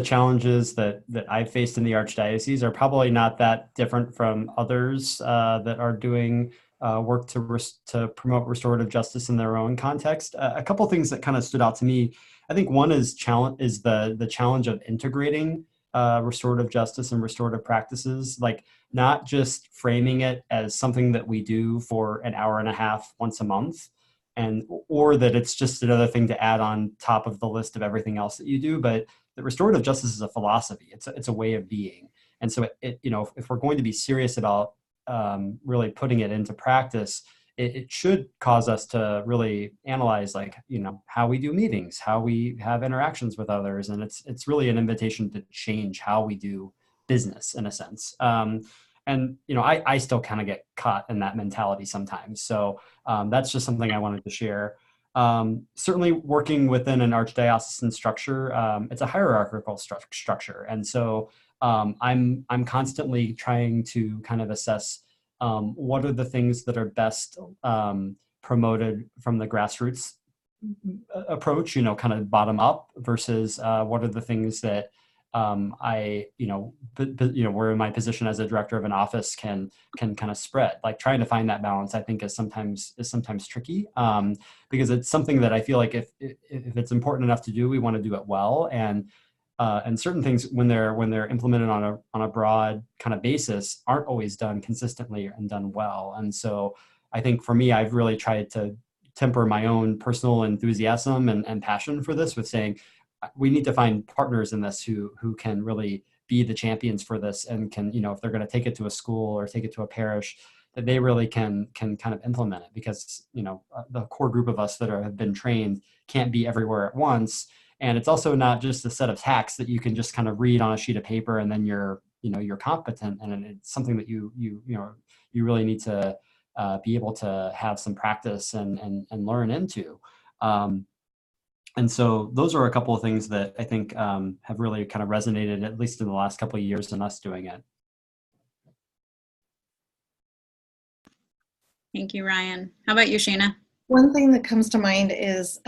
challenges that I've faced in the Archdiocese are probably not that different from others that are doing work to promote restorative justice in their own context. A couple things that kind of stood out to me. I think one is the challenge of integrating restorative justice and restorative practices, like not just framing it as something that we do for an hour and a half once a month, or that it's just another thing to add on top of the list of everything else that you do, but that restorative justice is a philosophy. It's a way of being. And so if we're going to be serious about really putting it into practice, it should cause us to really analyze, like, how we do meetings, how we have interactions with others. And it's really an invitation to change how we do business, in a sense. And I still kind of get caught in that mentality sometimes. So that's just something I wanted to share. Certainly working within an archdiocesan structure, it's a hierarchical structure. And so I'm constantly trying to kind of assess what are the things that are best promoted from the grassroots approach, kind of bottom up, versus what are the things that where in my position as a director of an office can kind of spread. Like, trying to find that balance, I think, is sometimes tricky, because it's something that I feel like if it's important enough to do, we want to do it well, and certain things, when they're implemented on a broad kind of basis, aren't always done consistently and done well. And so I think for me, I've really tried to temper my own personal enthusiasm and passion for this with saying, we need to find partners in this who can really be the champions for this, and can, if they're going to take it to a school or take it to a parish, that they really can kind of implement it, because, the core group of us that have been trained can't be everywhere at once. And it's also not just a set of hacks that you can just kind of read on a sheet of paper and then you're you're competent, and it's something that you really need to be able to have some practice and learn into. And so those are a couple of things that I think have really kind of resonated, at least in the last couple of years, in us doing it. Thank you, Ryan. How about you, Schoene? One thing that comes to mind is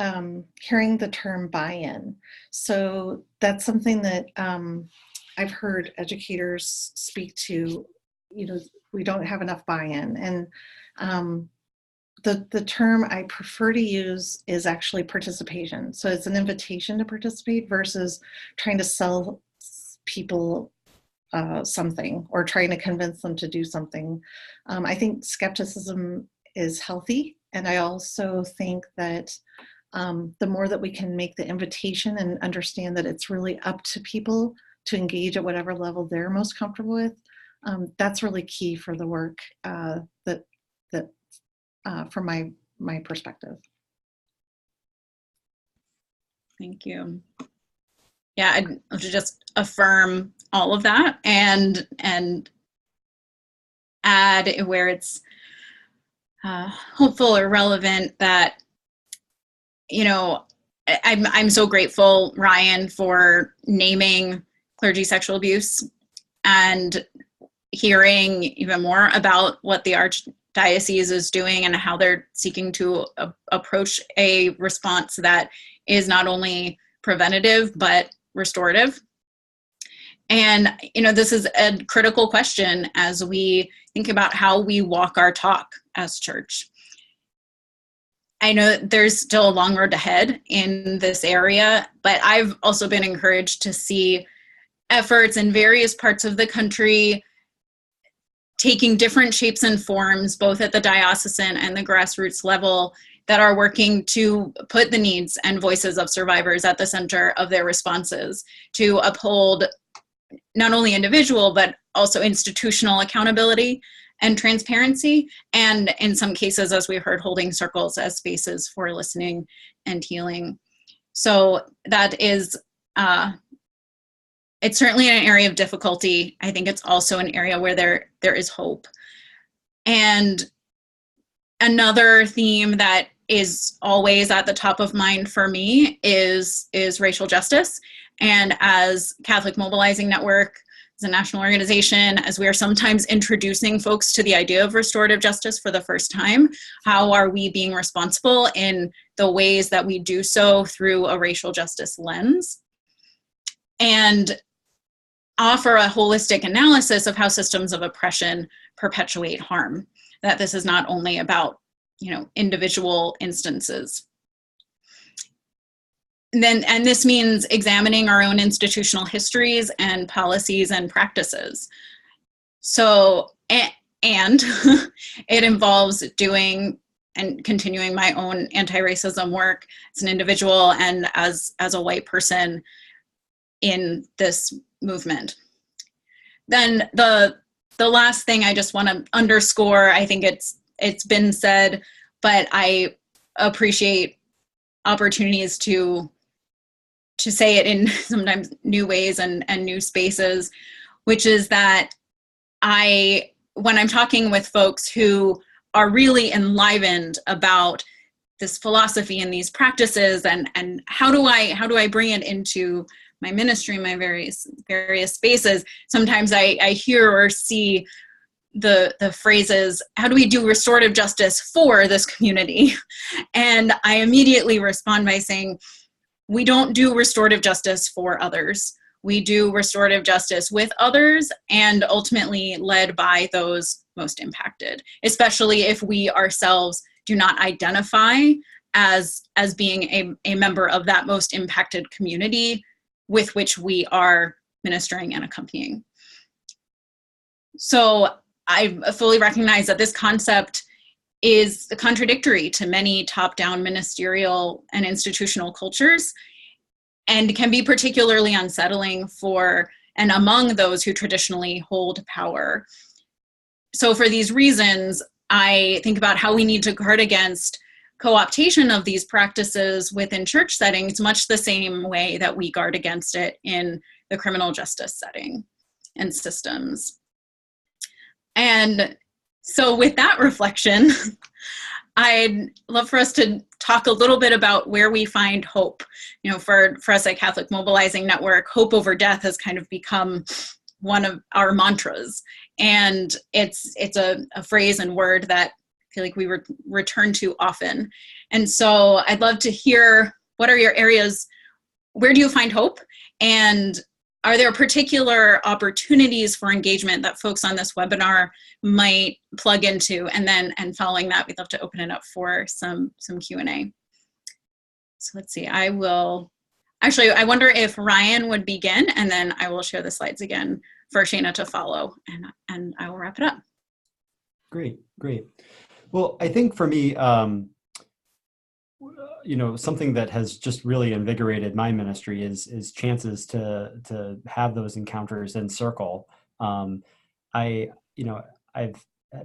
hearing the term buy-in. So that's something that I've heard educators speak to. We don't have enough buy-in, and the term I prefer to use is actually participation. So it's an invitation to participate versus trying to sell people something or trying to convince them to do something. I think skepticism is healthy, and I also think that the more that we can make the invitation and understand that it's really up to people to engage at whatever level they're most comfortable with, that's really key for the work from my perspective. Thank you. Yeah, I'd just affirm all of that and add where it's hopeful or relevant that, I'm so grateful, Ryan, for naming clergy sexual abuse and hearing even more about what the Archdiocese is doing and how they're seeking to approach a response that is not only preventative, but restorative. And, this is a critical question as we think about how we walk our talk as church. I know there's still a long road ahead in this area, but I've also been encouraged to see efforts in various parts of the country taking different shapes and forms, both at the diocesan and the grassroots level, that are working to put the needs and voices of survivors at the center of their responses, to uphold not only individual, but also institutional accountability and transparency, and in some cases, as we heard, holding circles as spaces for listening and healing. So that is, it's certainly an area of difficulty. I think it's also an area where there is hope. And another theme that is always at the top of mind for me is racial justice. And as Catholic Mobilizing Network, as a national organization, as we are sometimes introducing folks to the idea of restorative justice for the first time, how are we being responsible in the ways that we do so through a racial justice lens? And offer a holistic analysis of how systems of oppression perpetuate harm, that this is not only about individual instances. And this means examining our own institutional histories and policies and practices. So, and it involves doing and continuing my own anti-racism work as an individual and as a white person in this movement. Then the last thing I just want to underscore, I think it's been said, but I appreciate opportunities to say it in sometimes new ways and new spaces, which is that when I'm talking with folks who are really enlivened about this philosophy and these practices and how do I bring it into my ministry, my various spaces, sometimes I hear or see the phrases, how do we do restorative justice for this community? And I immediately respond by saying, we don't do restorative justice for others. We do restorative justice with others and ultimately led by those most impacted, especially if we ourselves do not identify as being a member of that most impacted community with which we are ministering and accompanying. So I fully recognize that this concept is contradictory to many top-down ministerial and institutional cultures and can be particularly unsettling for and among those who traditionally hold power. So for these reasons, I think about how we need to guard against co-optation of these practices within church settings, much the same way that we guard against it in the criminal justice setting. and systems. And so with that reflection, I'd love for us to talk a little bit about where we find hope. You know, for us at Catholic Mobilizing Network, hope over death has kind of become one of our mantras. And it's a phrase and word that I feel like we return to often. And so I'd love to hear, what are your areas, where do you find hope? And are there particular opportunities for engagement that folks on this webinar might plug into? And following that, we'd love to open it up for some Q&A. So let's see, I wonder if Ryan would begin, and then I will share the slides again for Schoene to follow, and I will wrap it up. Great. Well, I think for me, you know, something that has just really invigorated my ministry is chances to have those encounters in circle. I've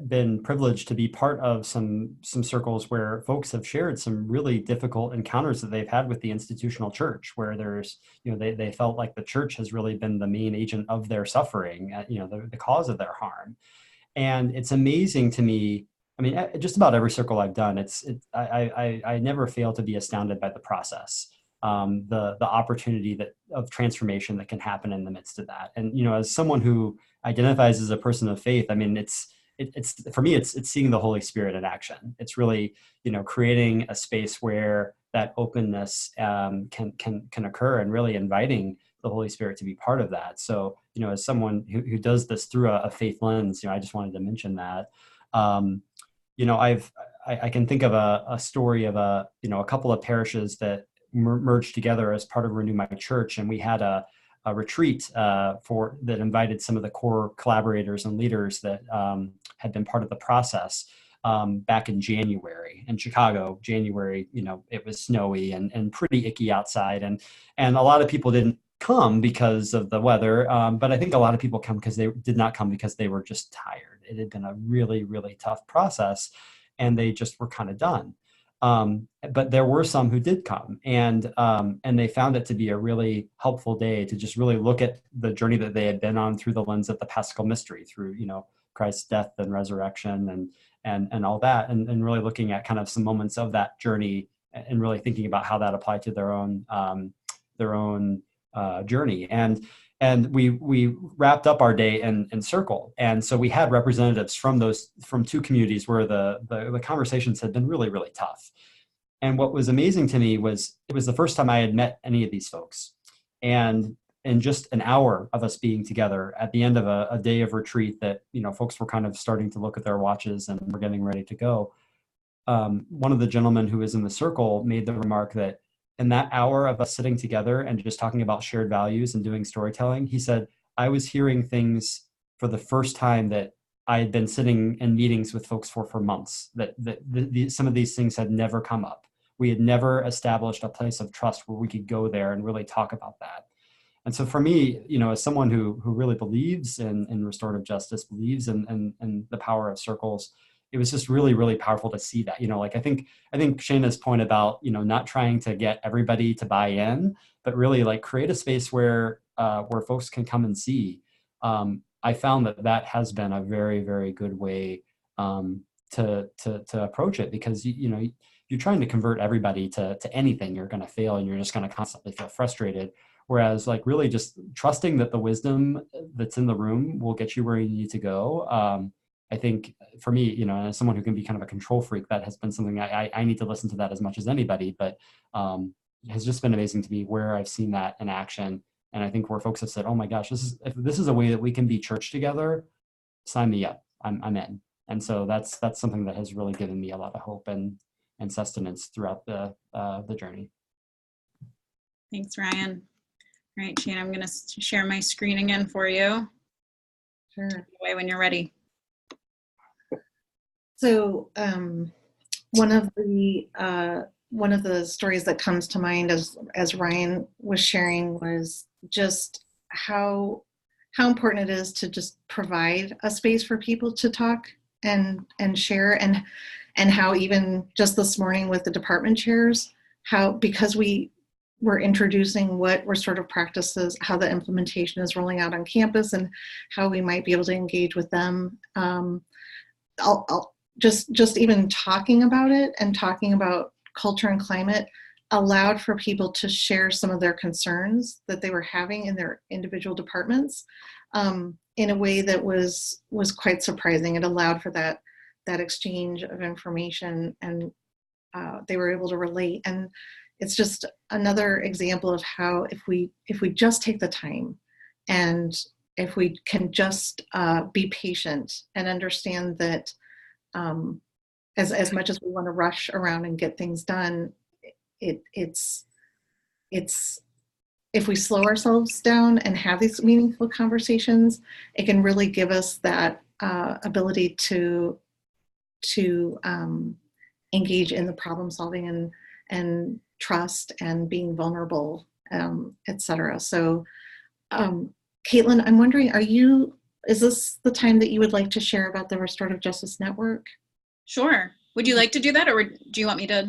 been privileged to be part of some circles where folks have shared some really difficult encounters that they've had with the institutional church, where there's, you know, they felt like the church has really been the main agent of their suffering, you know, the cause of their harm. And it's amazing to me. I mean, just about every circle I've done, I never fail to be astounded by the process, the opportunity of transformation that can happen in the midst of that. And, you know, as someone who identifies as a person of faith, I mean, it's for me, it's seeing the Holy Spirit in action. It's really, you know, creating a space where that openness can occur, and really inviting the Holy Spirit to be part of that. So, you know, as someone who does this through a faith lens, you know, I just wanted to mention that. You know, I can think of a story of a couple of parishes that merged together as part of Renew My Church, and we had a retreat that invited some of the core collaborators and leaders that had been part of the process back in January in Chicago. January, you know, it was snowy and pretty icky outside, and a lot of people didn't come because of the weather, but I think a lot of people did not come because they were just tired. It had been a really, really tough process, and they just were kind of done. But there were some who did come, and they found it to be a really helpful day to just really look at the journey that they had been on through the lens of the Paschal mystery, through, you know, Christ's death and resurrection and all that, and really looking at kind of some moments of that journey and really thinking about how that applied to their own journey. And we wrapped up our day in circle. And so we had representatives from two communities where the conversations had been really, really tough. And what was amazing to me was it was the first time I had met any of these folks. And in just an hour of us being together at the end of a day of retreat that, you know, folks were kind of starting to look at their watches and were getting ready to go. One of the gentlemen who was in the circle made the remark that in that hour of us sitting together and just talking about shared values and doing storytelling, he said, I was hearing things for the first time that I had been sitting in meetings with folks for months, that some of these things had never come up. We had never established a place of trust where we could go there and really talk about that. And so for me, you know, as someone who really believes in restorative justice, believes in the power of circles, it was just really, really powerful to see that. You know, like I think Schoene's point about, you know, not trying to get everybody to buy in, but really like create a space where folks can come and see. I found that has been a very, very good way to approach it, because you know, you're trying to convert everybody to anything, you're going to fail, and you're just going to constantly feel frustrated. Whereas like really just trusting that the wisdom that's in the room will get you where you need to go. I think for me, you know, as someone who can be kind of a control freak, that has been something I need to listen to that as much as anybody, but it has just been amazing to me where I've seen that in action. And I think where folks have said, oh my gosh, if this is a way that we can be church together, sign me up, I'm in. And so that's something that has really given me a lot of hope and sustenance throughout the journey. Thanks, Ryan. All right, Schoene, I'm going to share my screen again for you. Sure. Away when you're ready. So one of the stories that comes to mind as Ryan was sharing was just how important it is to just provide a space for people to talk and share, and how even just this morning with the department chairs, because we we're introducing what restorative practices, how the implementation is rolling out on campus, and how we might be able to engage with them. I'll just even talking about it and talking about culture and climate allowed for people to share some of their concerns that they were having in their individual departments in a way that was quite surprising. It allowed for that exchange of information, and they were able to relate. And it's just another example of how if we just take the time, and if we can just be patient and understand that as much as we want to rush around and get things done, it's if we slow ourselves down and have these meaningful conversations, it can really give us that ability to engage in the problem solving and trust and being vulnerable, etc. So, Caitlin, I'm wondering, is this the time that you would like to share about the Restorative Justice Network? Sure. Would you like to do that, or do you want me to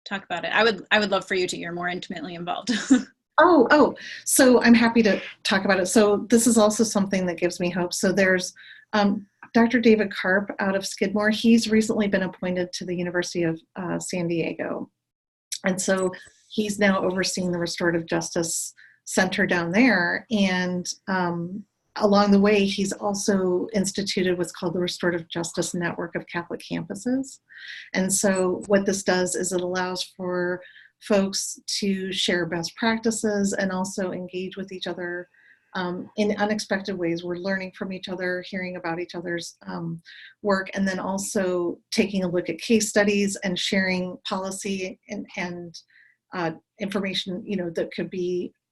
talk about it? I would love for you to get more intimately involved. So I'm happy to talk about it. So this is also something that gives me hope. So there's Dr. David Karp out of Skidmore. He's recently been appointed to the University of San Diego. And so he's now overseeing the Restorative Justice Center down there. And along the way, he's also instituted what's called the Restorative Justice Network of Catholic Campuses. And so what this does is it allows for folks to share best practices and also engage with each other in unexpected ways. We're learning from each other, hearing about each other's work, and then also taking a look at case studies and sharing policy and information,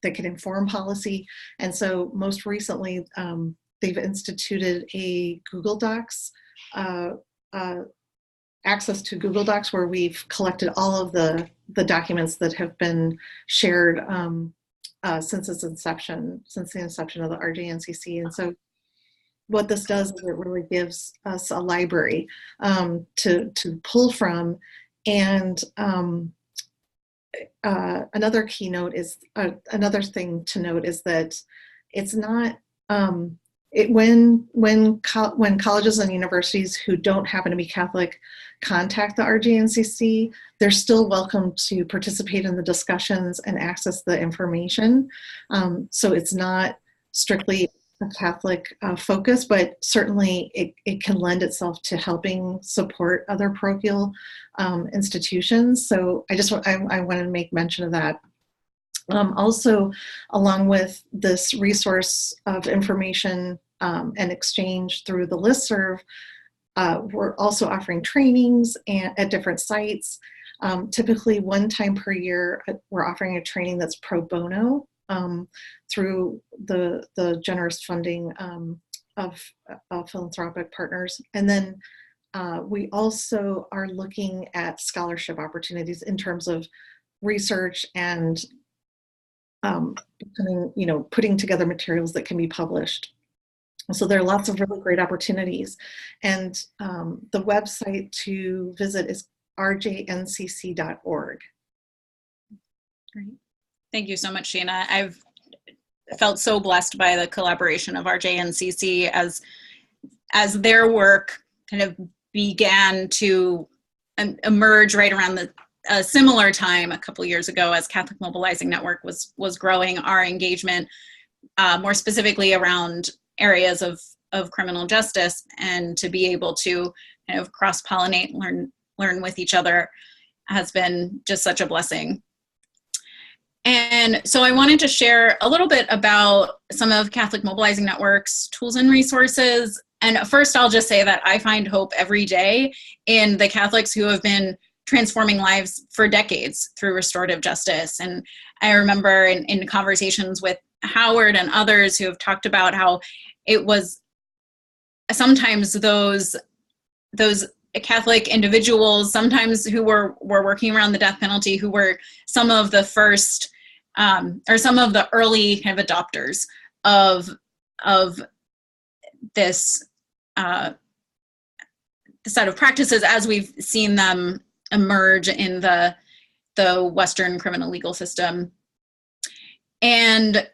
that could inform policy. And so most recently, they've instituted a Google Docs, access to Google Docs, where we've collected all of the documents that have been shared since the inception of the RJNCC. And so what this does is it really gives us a library to pull from. And another thing to note is that it's not when colleges and universities who don't happen to be Catholic contact the RJNCC, they're still welcome to participate in the discussions and access the information. So it's not strictly a Catholic focus, but certainly it can lend itself to helping support other parochial institutions. So I want to make mention of that. Also, along with this resource of information and exchange through the listserv, we're also offering trainings at different sites. Typically, one time per year, we're offering a training that's pro bono through the generous funding of philanthropic partners. And then we also are looking at scholarship opportunities in terms of research and putting together materials that can be published. So there are lots of really great opportunities. And the website to visit is rjncc.org. Great. Thank you so much, Sheena. I've felt so blessed by the collaboration of RJNCC as their work kind of began to emerge right around a similar time a couple years ago as Catholic Mobilizing Network was growing our engagement, more specifically around areas of criminal justice, and to be able to kind of cross-pollinate, learn with each other has been just such a blessing. And so I wanted to share a little bit about some of Catholic Mobilizing Network's tools and resources. And first, I'll just say that I find hope every day in the Catholics who have been transforming lives for decades through restorative justice. And I remember in conversations with Howard and others who have talked about how it was sometimes those Catholic individuals, sometimes who were working around the death penalty, who were some of the first or some of the early kind of adopters of this set of practices as we've seen them emerge in the the Western criminal legal system. And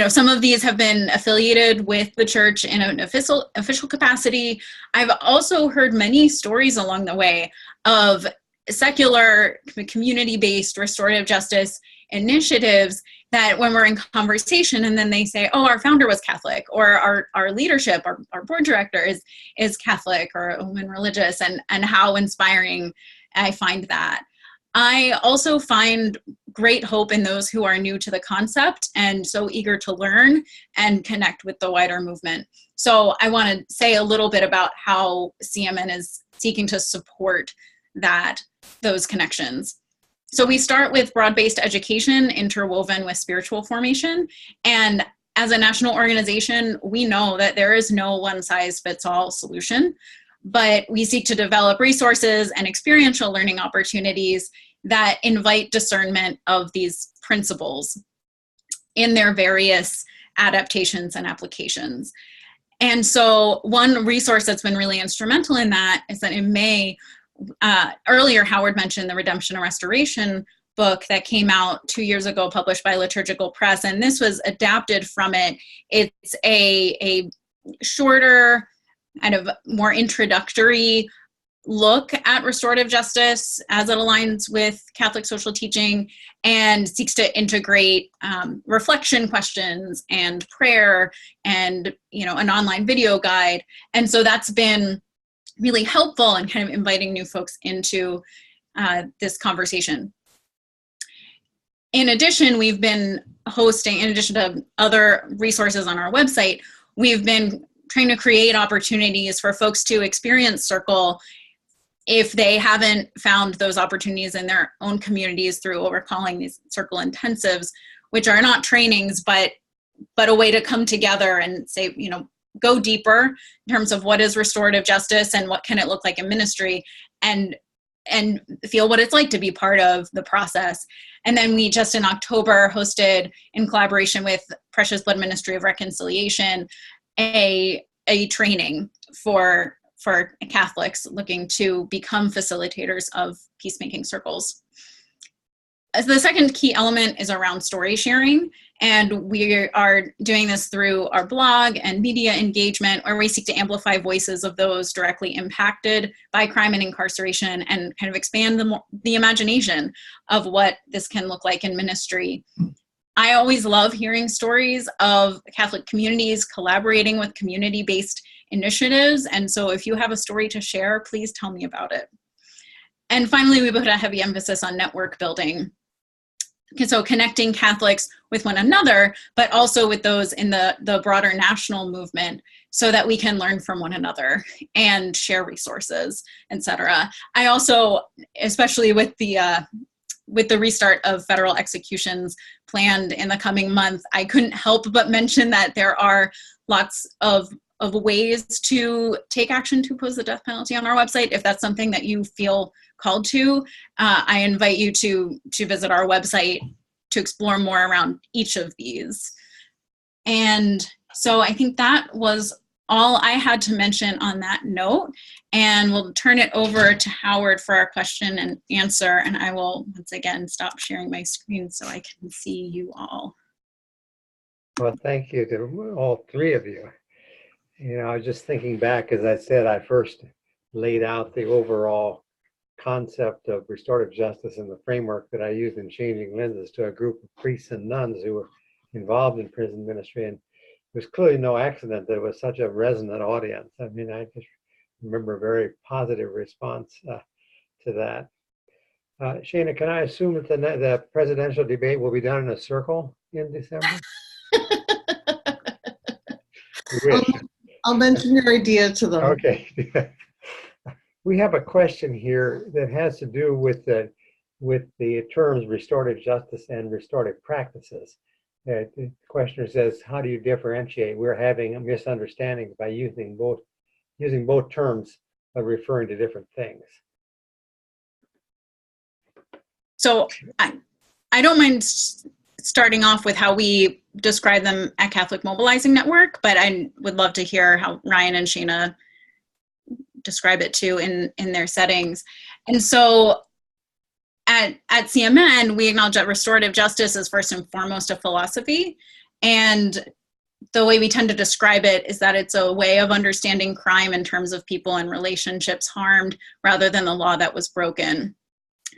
some of these have been affiliated with the church in an official capacity. I've also heard many stories along the way of secular, community-based restorative justice initiatives that when we're in conversation and then they say, oh, our founder was Catholic, or our leadership, our board director is Catholic or a woman religious, and how inspiring I find that. I also find great hope in those who are new to the concept and so eager to learn and connect with the wider movement. So I want to say a little bit about how CMN is seeking to support those connections. So we start with broad-based education interwoven with spiritual formation. And as a national organization, we know that there is no one-size-fits-all solution, but we seek to develop resources and experiential learning opportunities that invite discernment of these principles in their various adaptations and applications. And so one resource that's been really instrumental in that is that in May, earlier Howard mentioned the Redemption and Restoration book that came out 2 years ago, published by Liturgical Press, and this was adapted from it. It's a shorter, kind of more introductory look at restorative justice as it aligns with Catholic social teaching, and seeks to integrate reflection questions and prayer and an online video guide. And so that's been really helpful in kind of inviting new folks into this conversation. In addition, we've been hosting, in addition to other resources on our website, we've been trying to create opportunities for folks to experience Circle if they haven't found those opportunities in their own communities through what we're calling these Circle intensives, which are not trainings, but a way to come together and say, go deeper in terms of what is restorative justice and what can it look like in ministry, and feel what it's like to be part of the process. And then we just in October hosted, in collaboration with Precious Blood Ministry of Reconciliation, a training for Catholics looking to become facilitators of peacemaking circles. The second key element is around story sharing, and we are doing this through our blog and media engagement, where we seek to amplify voices of those directly impacted by crime and incarceration and kind of expand the imagination of what this can look like in ministry. I always love hearing stories of Catholic communities collaborating with community-based initiatives, and so if you have a story to share, please tell me about it. And finally, we put a heavy emphasis on network building. So connecting Catholics with one another, but also with those in the broader national movement, so that we can learn from one another and share resources, etc. I also, especially with the restart of federal executions planned in the coming month, I couldn't help but mention that there are lots of ways to take action to oppose the death penalty on our website. If that's something that you feel called to, I invite you to visit our website to explore more around each of these. And so I think that was all I had to mention on that note, and we'll turn it over to Howard for our question and answer, and I will once again stop sharing my screen so I can see you all. Well, thank you to all three of you. I was just thinking back, as I said, I first laid out the overall concept of restorative justice and the framework that I used in Changing Lenses to a group of priests and nuns who were involved in prison ministry. And it was clearly no accident that it was such a resonant audience. I mean, I just remember a very positive response to that. Schoene, can I assume that the presidential debate will be done in a circle in December? I'll mention your idea to them. Okay. We have a question here that has to do with the terms restorative justice and restorative practices. The questioner says, how do you differentiate? We're having misunderstandings by using both terms of referring to different things. So I don't mind starting off with how we describe them at Catholic Mobilizing Network, but I would love to hear how Ryan and Schoene describe it too in their settings. And so at CMN, we acknowledge that restorative justice is first and foremost a philosophy. And the way we tend to describe it is that it's a way of understanding crime in terms of people and relationships harmed rather than the law that was broken.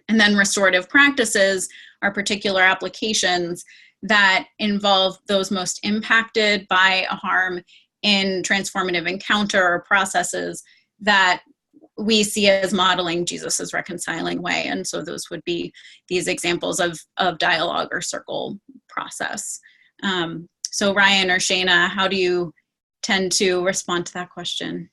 And then restorative practices are particular applications that involve those most impacted by a harm in transformative encounter or processes that we see as modeling Jesus's reconciling way. And so those would be these examples of dialogue or circle process. So Ryan or Shana, how do you tend to respond to that question?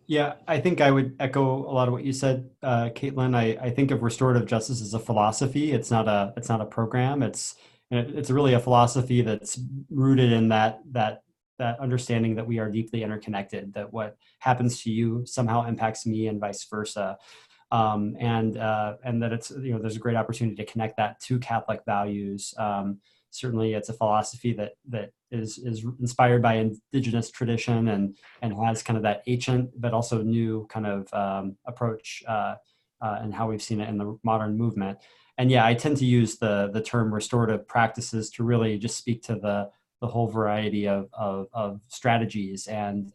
Yeah, I think I would echo a lot of what you said, Caitlin. I think of restorative justice as a philosophy. It's not a program. It's really a philosophy that's rooted in that understanding that we are deeply interconnected, that what happens to you somehow impacts me and vice versa. And that it's, there's a great opportunity to connect that to Catholic values. Certainly it's a philosophy that is inspired by indigenous tradition and has kind of that ancient but also new kind of approach and how we've seen it in the modern movement. And yeah, I tend to use the term restorative practices to really just speak to the whole variety of strategies and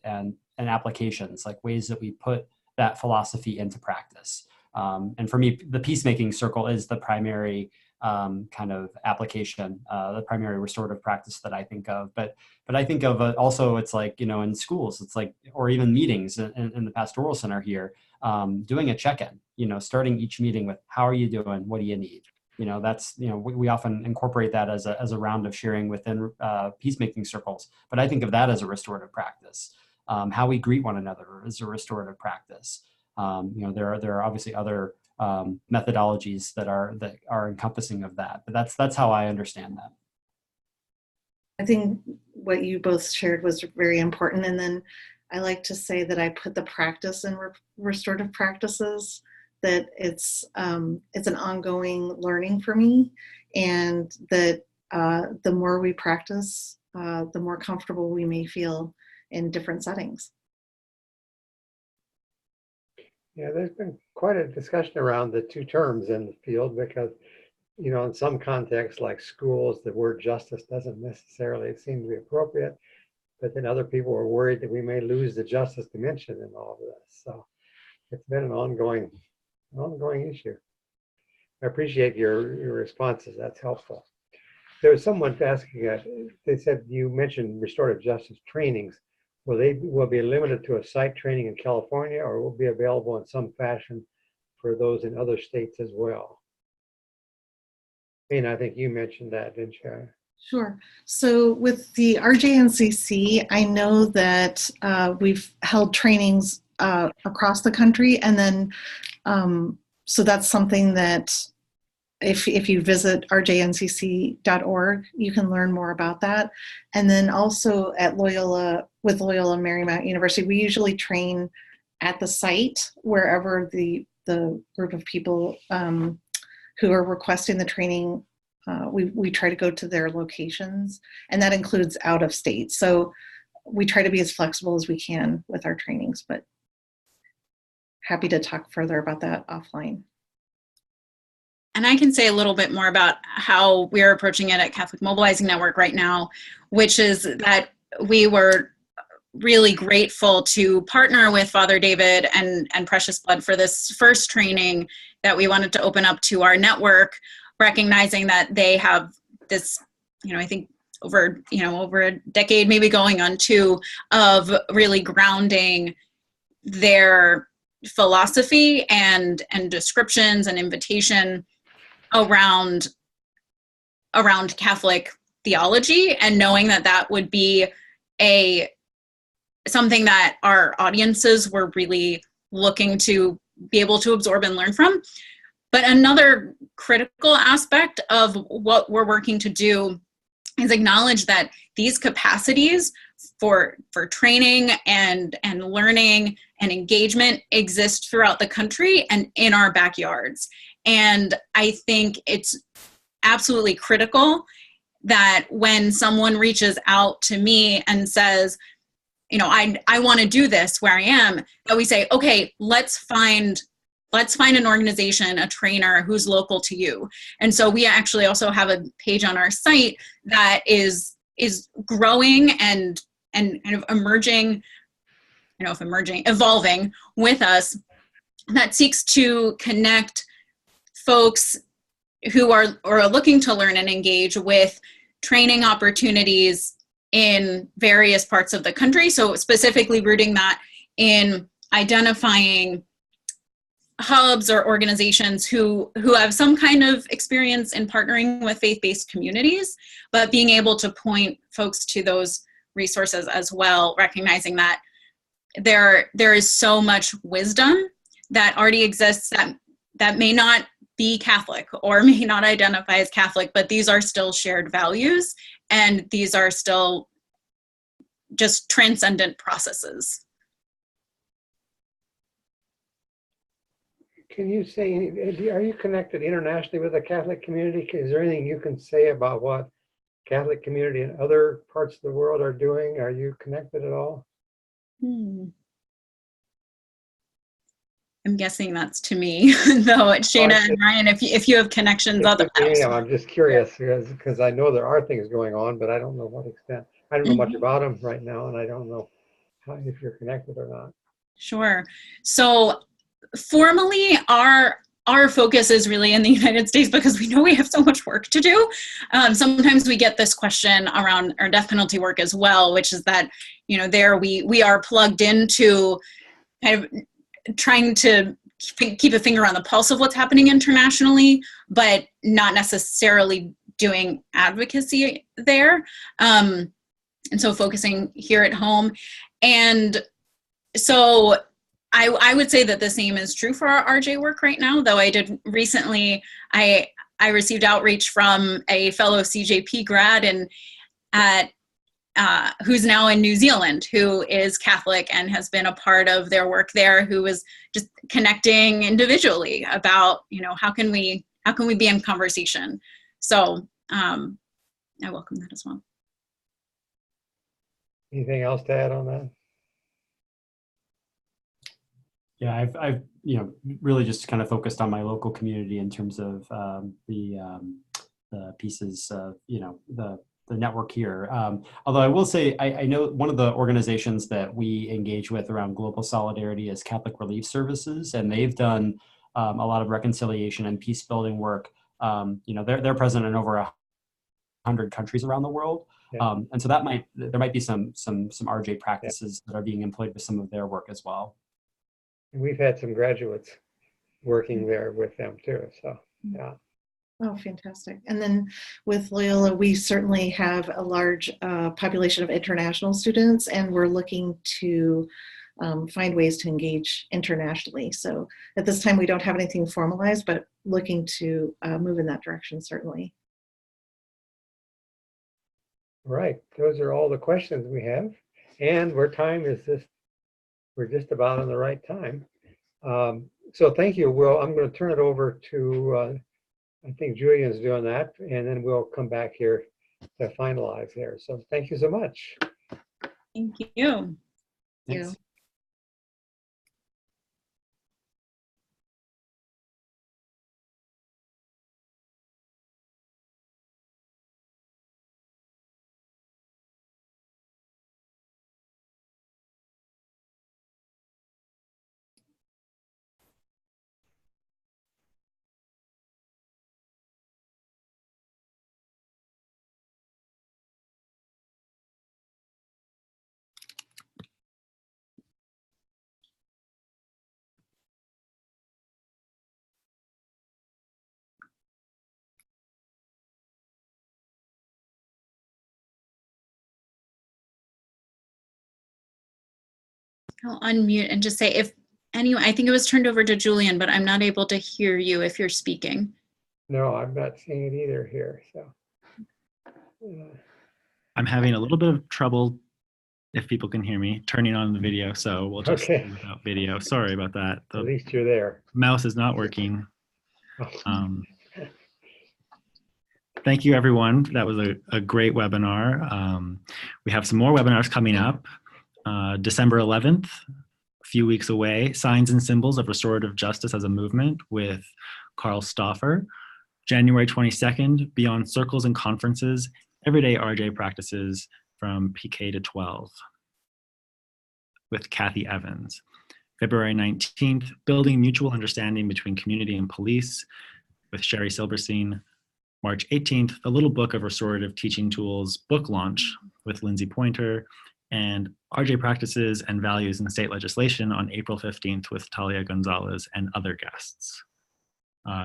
applications, like ways that we put that philosophy into practice. And for me, the peacemaking circle is the primary kind of application, the primary restorative practice that I think of. But I think of also, it's like, in schools, it's like, or even meetings in the pastoral center here, doing a check-in, starting each meeting with, how are you doing? What do you need? That's, we often incorporate that as a round of sharing within peacemaking circles. But I think of that as a restorative practice. How we greet one another is a restorative practice. There are obviously other methodologies that are encompassing of that, but that's how I understand that. I think what you both shared was very important. And then I like to say that I put the practice in restorative practices, that it's an ongoing learning for me, and that the more we practice, the more comfortable we may feel in different settings. Yeah, there's been quite a discussion around the two terms in the field because, in some contexts like schools, the word justice doesn't necessarily seem to be appropriate, but then other people are worried that we may lose the justice dimension in all of this. So it's been an ongoing issue. I appreciate your responses. That's helpful. There was someone asking, they said you mentioned restorative justice trainings. Will be limited to a site training in California, or will be available in some fashion for those in other states as well? And I think you mentioned that, didn't you? Sure. So with the RJNCC, I know that we've held trainings across the country, and then so that's something that if you visit rjncc.org, you can learn more about that. And then also at Loyola Marymount University, we usually train at the site wherever the group of people who are requesting the training, we try to go to their locations, and that includes out of state. So we try to be as flexible as we can with our trainings, but happy to talk further about that offline. And I can say a little bit more about how we're approaching it at Catholic Mobilizing Network right now, which is that we were really grateful to partner with Father David and Precious Blood for this first training that we wanted to open up to our network, recognizing that they have this, I think over a decade, maybe going on 2, of really grounding their philosophy and descriptions and invitation around Catholic theology, and knowing that would be something that our audiences were really looking to be able to absorb and learn from. But another critical aspect of what we're working to do is acknowledge that these capacities for training and learning and engagement exist throughout the country and in our backyards. And I think it's absolutely critical that when someone reaches out to me and says, I want to do this where I am, that we say, okay, let's find let's find an organization, a trainer who's local to you. And so we actually also have a page on our site that is growing and kind of emerging, I don't know if emerging, evolving with us, that seeks to connect folks who are looking to learn and engage with training opportunities in various parts of the country. So specifically rooting that in identifying hubs or organizations who have some kind of experience in partnering with faith-based communities, but being able to point folks to those resources as well, recognizing that there is so much wisdom that already exists that may not be Catholic or may not identify as Catholic, but these are still shared values, and these are still just transcendent processes. Can you say, are you connected internationally with the Catholic community? Is there anything you can say about what Catholic community in other parts of the world are doing? Are you connected at all? I'm guessing that's to me, though. Shana and Ryan, if you have connections, I'm just curious because I know there are things going on, but I don't know what extent. I don't know much about them right now, and I don't know if you're connected or not. Sure. So formally, our focus is really in the United States because we know we have so much work to do. Sometimes we get this question around our death penalty work as well, which is that, there we are plugged into kind of trying to keep a finger on the pulse of what's happening internationally, but not necessarily doing advocacy there. And so focusing here at home. And so I would say that the same is true for our RJ work right now, though I did recently, I received outreach from a fellow CJP grad who's now in New Zealand, who is Catholic and has been a part of their work there, who was just connecting individually about, how can we be in conversation? So I welcome that as well. Anything else to add on that? Yeah, I've really just kind of focused on my local community in terms of the pieces of the network here. Although I will say I know one of the organizations that we engage with around global solidarity is Catholic Relief Services, and they've done a lot of reconciliation and peace building work. They're present in over 100 countries around the world. Yeah. And so there might be some RJ practices that are being employed with some of their work as well. We've had some graduates working there with them too, so yeah. Oh, fantastic. And then with Loyola, we certainly have a large population of international students, and we're looking to find ways to engage internationally. So at this time, we don't have anything formalized, but looking to move in that direction, certainly. All right, those are all the questions we have. And we're just about on the right time. So thank you. Well, I'm going to turn it over to, I think Julian's doing that, and then we'll come back here to finalize there. So thank you so much. Thank you. Thank you. I'll unmute and just say I think it was turned over to Julian, but I'm not able to hear you if you're speaking. No, I'm not seeing it either here. So I'm having a little bit of trouble, if people can hear me, turning on the video. So we'll just go without video. Sorry about that. At least you're there. Mouse is not working. Thank you, everyone. That was a great webinar. We have some more webinars coming up. December 11th, few weeks away, Signs and Symbols of Restorative Justice as a Movement with Carl Stauffer. January 22nd, Beyond Circles and Conferences, Everyday RJ Practices from PK to 12 with Kathy Evans. February 19th, Building Mutual Understanding Between Community and Police with Sherry Silberstein. March 18th, The Little Book of Restorative Teaching Tools book launch with Lindsay Pointer, and RJ Practices and Values in State Legislation on April 15th with Talia Gonzalez and other guests.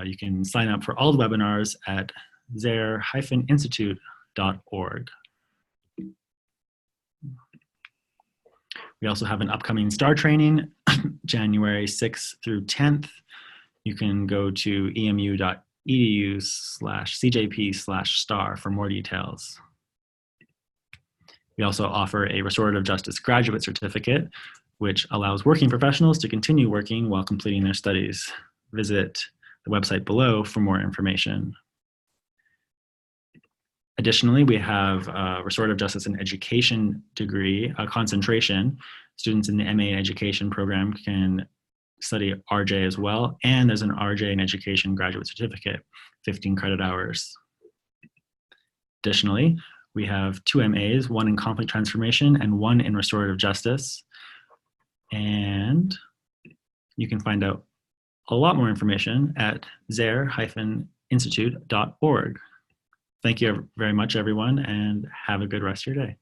You can sign up for all the webinars at zehr-institute.org. We also have an upcoming STAR training, January 6th through 10th. You can go to emu.edu/cjp/star for more details. We also offer a Restorative Justice Graduate Certificate, which allows working professionals to continue working while completing their studies. Visit the website below for more information. Additionally, we have a Restorative Justice and Education degree, a concentration. Students in the MA in Education program can study RJ as well, and there's an RJ in Education graduate certificate, 15 credit hours. Additionally, we have 2 MAs, one in conflict transformation and one in restorative justice. And you can find out a lot more information at zehr-institute.org. Thank you very much, everyone, and have a good rest of your day.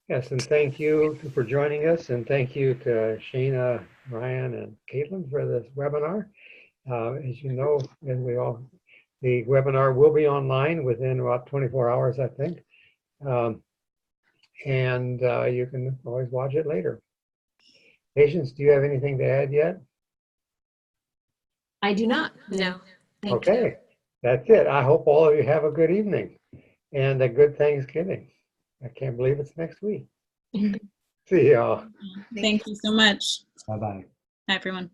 Yes, and thank you for joining us, and thank you to Sheena, Ryan, and Caitlin for this webinar. As you know, and the webinar will be online within about 24 hours, I think. And you can always watch it later. Patience, do you have anything to add yet? I do not. No. Thank Okay, you. that's it. I hope all of you have a good evening and a good Thanksgiving. I can't believe it's next week. See y'all. Thank you so much. Bye-bye. Hi, everyone.